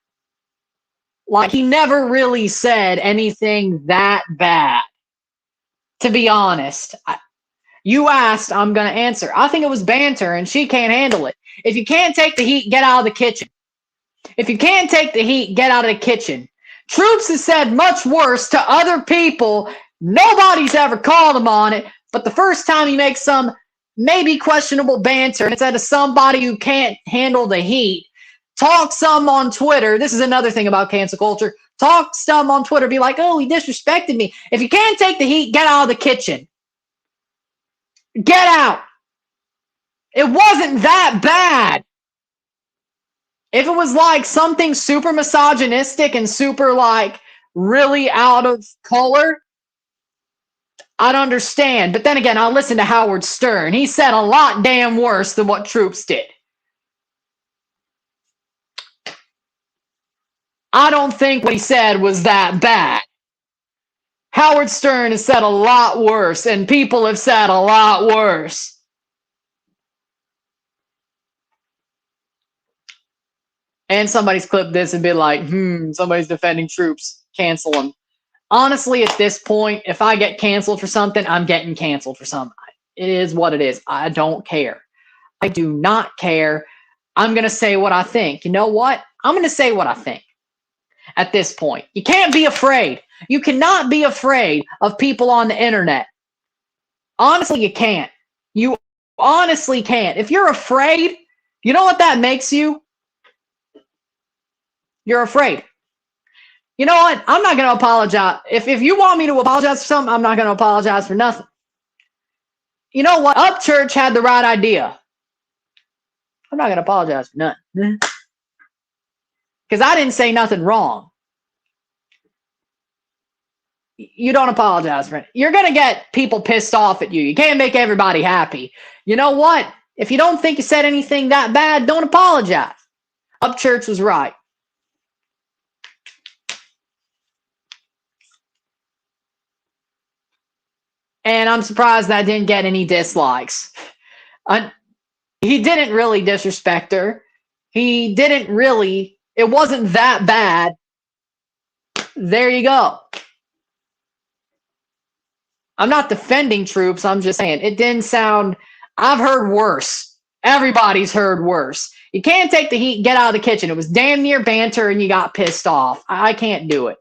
Like, he never really said anything that bad. To be honest. You asked, I'm going to answer. I think it was banter, and she can't handle it. If you can't take the heat, get out of the kitchen. If you can't take the heat, get out of the kitchen. Troops has said much worse to other people. Nobody's ever called him on it. But the first time he makes some maybe questionable banter instead of somebody who can't handle the heat, talk some on Twitter. This is another thing about cancel culture. Talk some on Twitter. Be like, oh, he disrespected me. If you can't take the heat, get out of the kitchen. Get out. It wasn't that bad. If it was like something super misogynistic and super like really out of color, I'd understand. But then again, I listened to Howard Stern. He said a lot damn worse than what Troops did. I don't think what he said was that bad. Howard Stern has said a lot worse, and people have said a lot worse. And somebody's clipped this and been like, somebody's defending Troops. Cancel them. Honestly, at this point, if I get canceled for something, I'm getting canceled for something. It is what it is. I don't care. I do not care. I'm going to say what I think. You know what? I'm going to say what I think. at this point. You can't be afraid. You cannot be afraid of people on the internet. Honestly, you can't. You honestly can't. If you're afraid, you know what that makes you? You're afraid. You know what? I'm not going to apologize. If you want me to apologize for something, I'm not going to apologize for nothing. You know what? Upchurch had the right idea. I'm not going to apologize for nothing. Because I didn't say nothing wrong. You don't apologize for it. You're going to get people pissed off at you. You can't make everybody happy. You know what? If you don't think you said anything that bad, don't apologize. Upchurch was right. And I'm surprised that didn't get any dislikes. He didn't really disrespect her. He didn't really. It wasn't that bad. There you go. I'm not defending troops. I'm just saying it didn't sound. I've heard worse. Everybody's heard worse. You can't take the heat, get out of the kitchen. It was damn near banter and you got pissed off. I can't do it.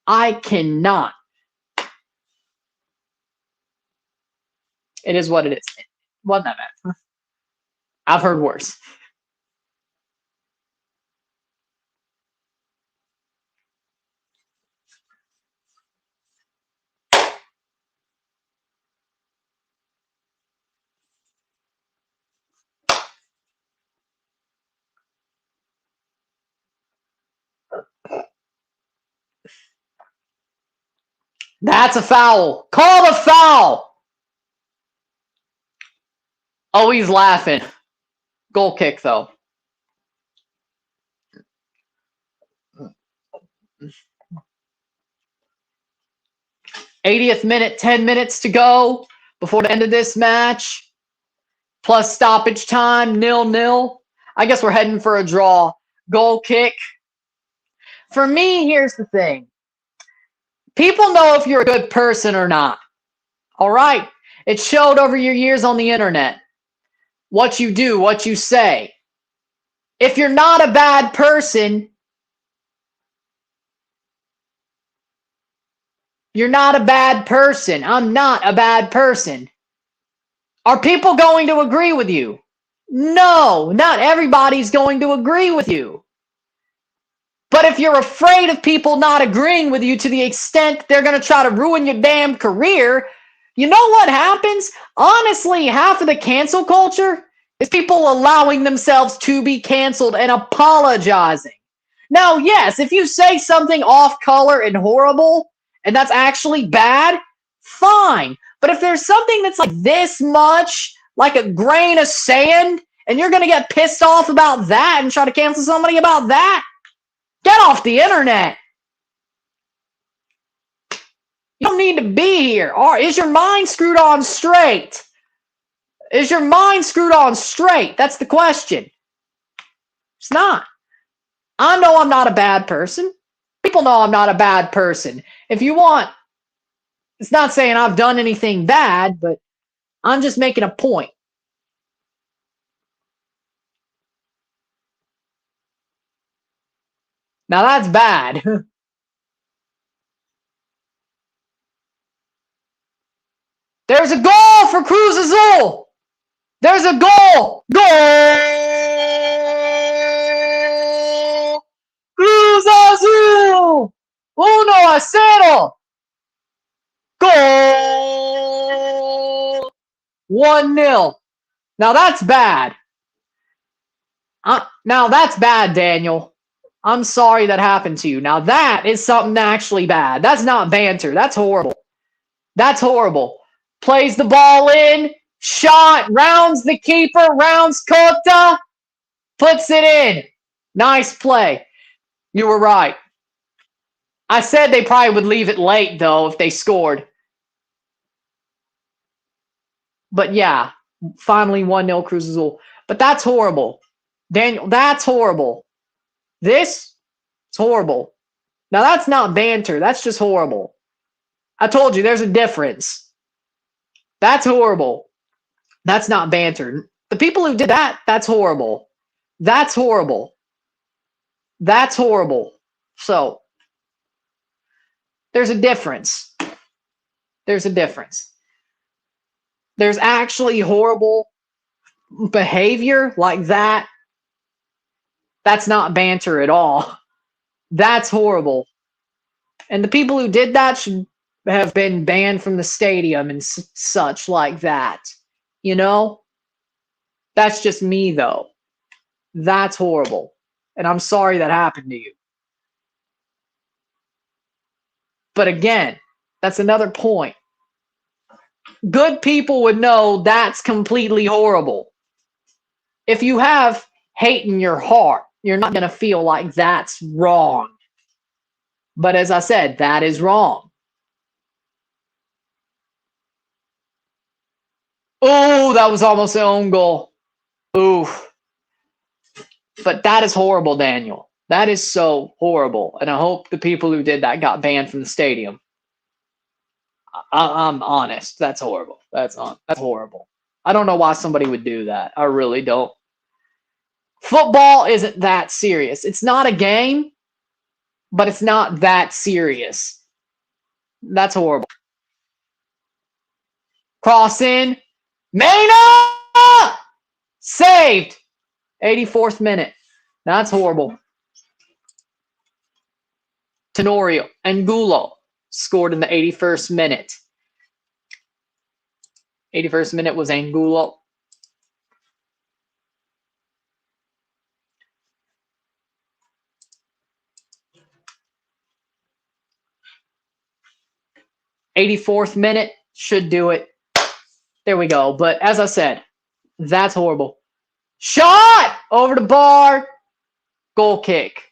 I cannot. It is what it is. It wasn't that bad. I've heard worse. That's a foul. Call the foul. Oh, he's laughing. Goal kick, though. '80th minute, 10 minutes to go before the end of this match. Plus stoppage time, 0-0. I guess we're heading for a draw. Goal kick. For me, here's the thing. People know if you're a good person or not. All right? It showed over your years on the internet. What you do, what you say. If you're not a bad person, you're not a bad person. I'm not a bad person. Are people going to agree with you? No, not everybody's going to agree with you. But if you're afraid of people not agreeing with you to the extent they're going to try to ruin your damn career, you know what happens? Honestly, half of the cancel culture is people allowing themselves to be canceled and apologizing. Now, yes, if you say something off color and horrible, and that's actually bad, fine. But if there's something that's like this much, like a grain of sand, and you're going to get pissed off about that and try to cancel somebody about that, get off the internet. You don't need to be here. Or is your mind screwed on straight? Is your mind screwed on straight? That's the question. It's not. I know I'm not a bad person. People know I'm not a bad person. If you want, it's not saying I've done anything bad, but I'm just making a point. Now that's bad. There's a goal for Cruz Azul. There's a goal. Goal. Cruz Azul. 1-0. Goal. 1-0. Now that's bad. Now that's bad, Daniel. I'm sorry that happened to you. Now that is something actually bad. That's not banter. That's horrible. That's horrible. Plays the ball in. Shot. Rounds the keeper. Rounds Kota. Puts it in. Nice play. You were right. I said they probably would leave it late, though, if they scored. But yeah, finally 1-0 Cruz Azul. But that's horrible. Daniel, that's horrible. This is horrible. Now, that's not banter. That's just horrible. I told you, there's a difference. That's horrible. That's not banter. The people who did that, that's horrible. That's horrible. That's horrible. So there's a difference. There's a difference. There's actually horrible behavior like that. That's not banter at all. That's horrible. And the people who did that should have been banned from the stadium and such like that. You know? That's just me, though. That's horrible. And I'm sorry that happened to you. But again, that's another point. Good people would know that's completely horrible. If you have hate in your heart, you're not going to feel like that's wrong. But as I said, that is wrong. Oh, that was almost an own goal. Oof. But that is horrible, Daniel. That is so horrible. And I hope the people who did that got banned from the stadium. I'm honest. That's horrible. That's horrible. I don't know why somebody would do that. I really don't. Football isn't that serious. It's not a game, but it's not that serious. That's horrible. Cross in. Mena! Saved. 84th minute. That's horrible. Tenorio and Gulo scored in the 81st minute. 81st minute was Angulo. '84th minute should do it. There we go. But as I said, that's horrible. Shot over the bar. Goal kick.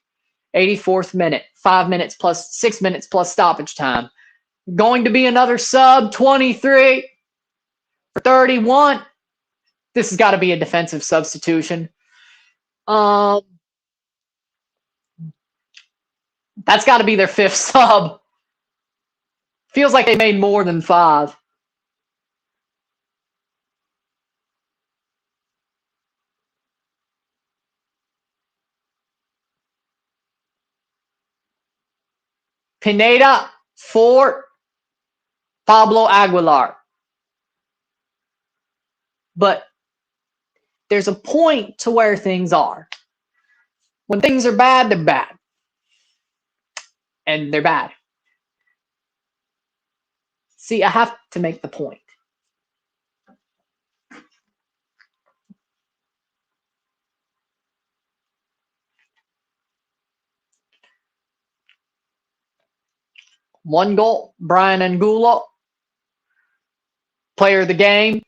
84th minute. 5 minutes plus 6 minutes plus stoppage time. Going to be another sub. 23 for 31. This has got to be a defensive substitution. That's got to be their 5th sub. Feels like they made more than 5. Pineda for Pablo Aguilar. But there's a point to where things are. When things are bad, they're bad. And they're bad. See, I have to make the point. One goal, Brian Angulo. Player of the game.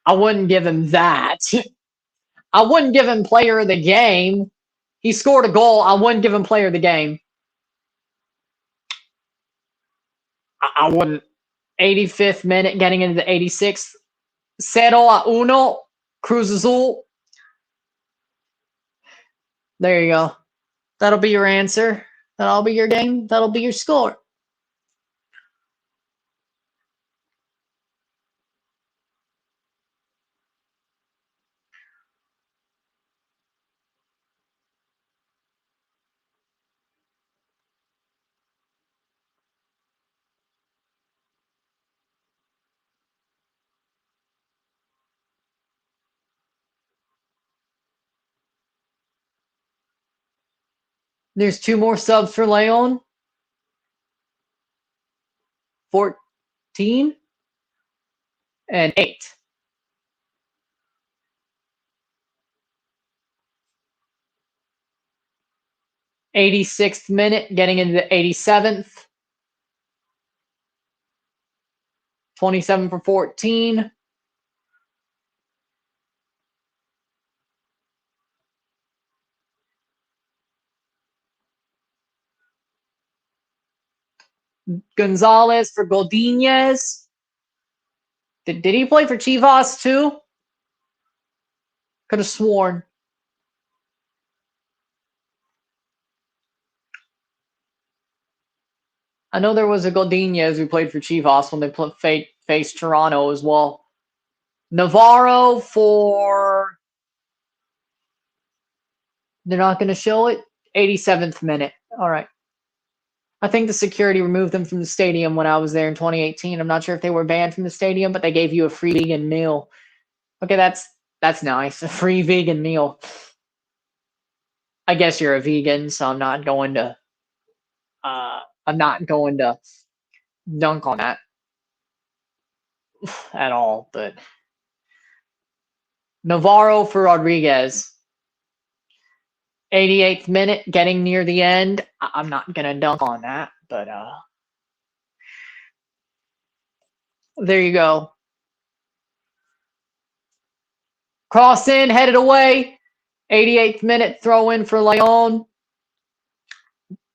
I wouldn't give him that. I wouldn't give him player of the game. He scored a goal. I wouldn't give him player of the game. I wouldn't. 85th minute, getting into the 86th. 0-1, Cruz Azul. There you go. That'll be your answer. That'll be your game. That'll be your score. There's 2 more subs for León. 14 and 8. '86th minute, getting into the 87th. 27 for 14. Gonzalez for Godinez. Did he play for Chivas too? Could have sworn. I know there was a Godinez who played for Chivas when they faced Toronto as well. Navarro for... They're not going to show it. 87th minute. All right. I think the security removed them from the stadium when I was there in 2018. I'm not sure if they were banned from the stadium, but they gave you a free vegan meal. Okay, that's nice. A free vegan meal. I guess you're a vegan, so I'm not going to dunk on that at all. But Navarro for Rodriguez. 88th minute, getting near the end. I'm not gonna dunk on that, but there you go. Cross in, headed away. 88th minute, throw in for León.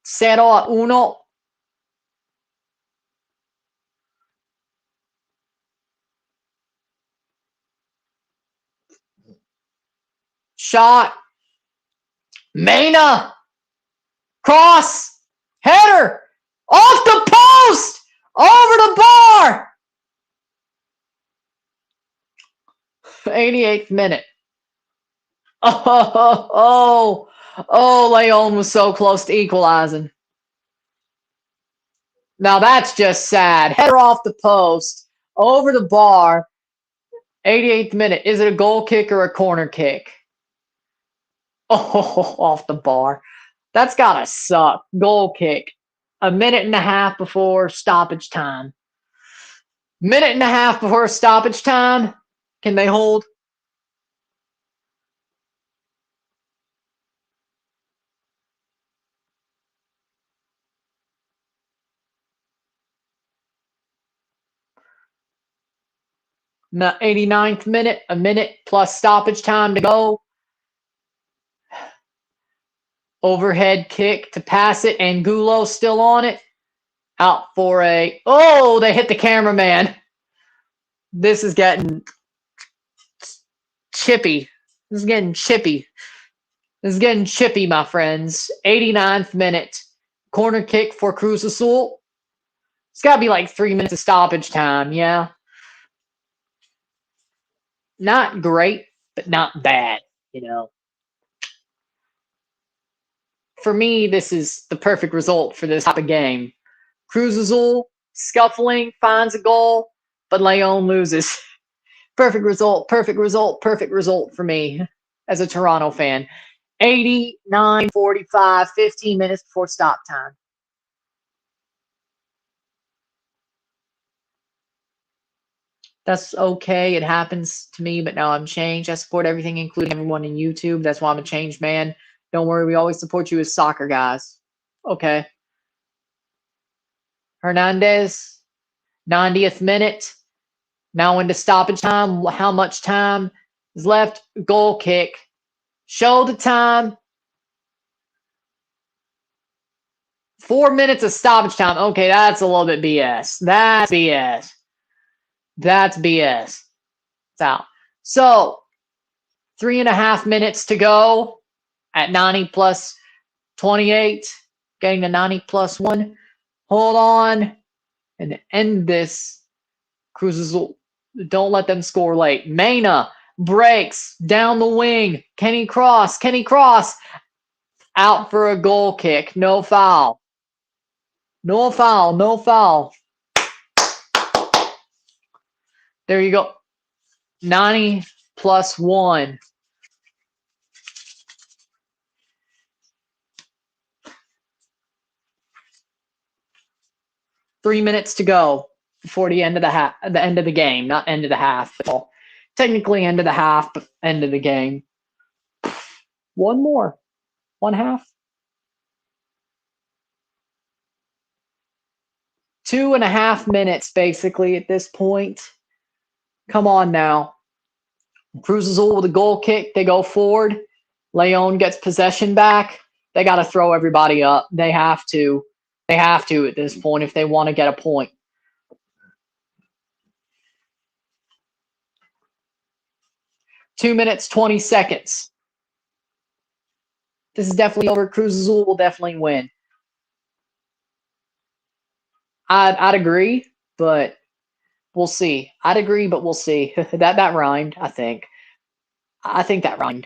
0-1. Shot. Mena. Cross. Header. Off the post. Over the bar. 88th minute. Oh, León was so close to equalizing. Now that's just sad. Header off the post. Over the bar. 88th minute. Is it a goal kick or a corner kick? Oh, off the bar. That's gotta suck. Goal kick. A minute and a half before stoppage time. Minute and a half before stoppage time. Can they hold? The 89th minute. A minute plus stoppage time to go. Overhead kick to pass it. Angulo still on it. Out for a... Oh, they hit the cameraman. This is getting chippy. This is getting chippy. This is getting chippy, my friends. 89th minute. Corner kick for Cruz Azul. It's got to be like 3 minutes of stoppage time, yeah. Not great, but not bad, you know. For me, this is the perfect result for this type of game. Cruz Azul, scuffling, finds a goal, but León loses. Perfect result, perfect result, perfect result for me as a Toronto fan. 89-45, 15 minutes before stop time. That's okay. It happens to me, but now I'm changed. I support everything, including everyone in YouTube. That's why I'm a changed man. Don't worry, we always support you as soccer guys. Okay. Hernandez, 90th minute. Now into stoppage time. How much time is left? Goal kick. Show the time. 4 minutes of stoppage time. Okay, that's a little bit BS. That's BS. That's BS. It's out. So, 3.5 minutes to go at 90 plus 28. Getting to 90 plus 1. Hold on and end this. Cruz Azul. Don't let them score late. Mena breaks down the wing. Kenny Cross. Kenny Cross out for a goal kick. No foul. No foul. No foul. There you go. 90 plus 1. Three minutes to go before the end of the end of the game, not end of the half. Well, technically end of the half, but end of the game. One more. 1/2. 2.5 minutes, basically, at this point. Come on now. Cruz Azul with a goal kick. They go forward. León gets possession back. They got to throw everybody up. They have to. They have to at this point if they want to get a point. Two minutes, 20 seconds. This is definitely over. Cruz Azul will definitely win. I'd agree, but we'll see. I'd agree, but we'll see. that rhymed, I think. I think that rhymed.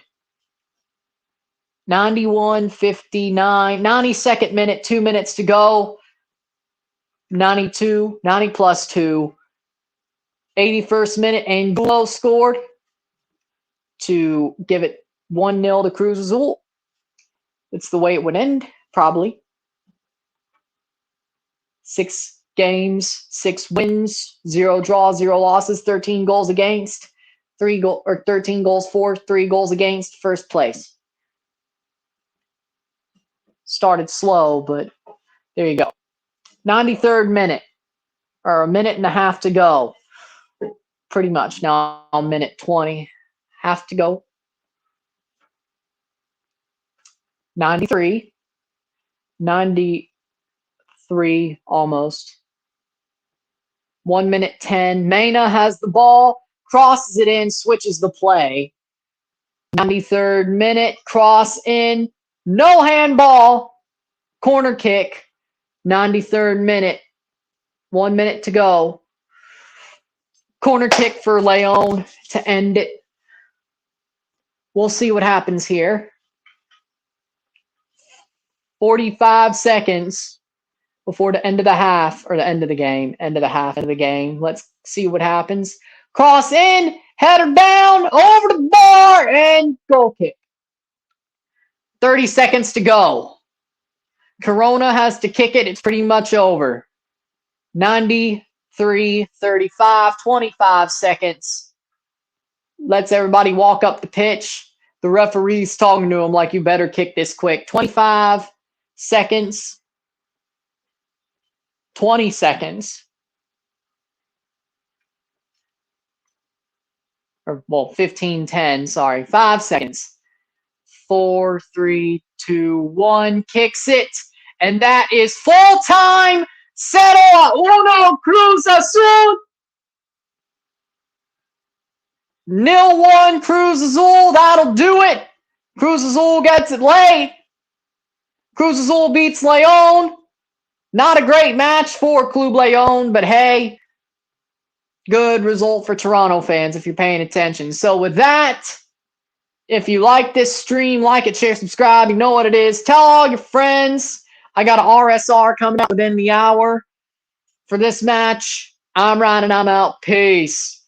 91-59, 92nd minute, 2 minutes to go. 90 plus 2. 81st minute, Angulo scored to give it 1-0 to Cruz Azul. It's the way it would end, probably. 6 games, 6 wins, 0 draws, 0 losses, 13 goals against, 13 goals for, 3 goals against, first place. Started slow, but there you go. 93rd minute, or a minute and a half to go. Pretty much now, a minute 20, half to go. 93, 93 almost. 1 minute 10. Mena has the ball, crosses it in, switches the play. 93rd minute, cross in, no handball, corner kick. 93rd minute, 1 minute to go. Corner kick for León to end it. We'll see what happens here. 45 seconds before the end of the half, or the end of the game, end of the half of the game. Let's see what happens. Cross in, header down, over the bar, and goal kick. 30 seconds to go. Corona has to kick it. It's pretty much over. 93, 35, 25 seconds. Lets everybody walk up the pitch. The referee's talking to him like, you better kick this quick. 25 seconds. 20 seconds. Or, well, 15, 10, sorry. 5 seconds. 4, 3, 2, 1. Kicks it. And that is full time. Settle. Uno, Cruz Azul. 0-1, Cruz Azul. That'll do it. Cruz Azul gets it late. Cruz Azul beats León. Not a great match for Club León, but hey, good result for Toronto fans if you're paying attention. So with that, if you like this stream, like it, share, subscribe. You know what it is. Tell all your friends. I got an RSR coming up within the hour for this match. I'm Ryan and I'm out. Peace.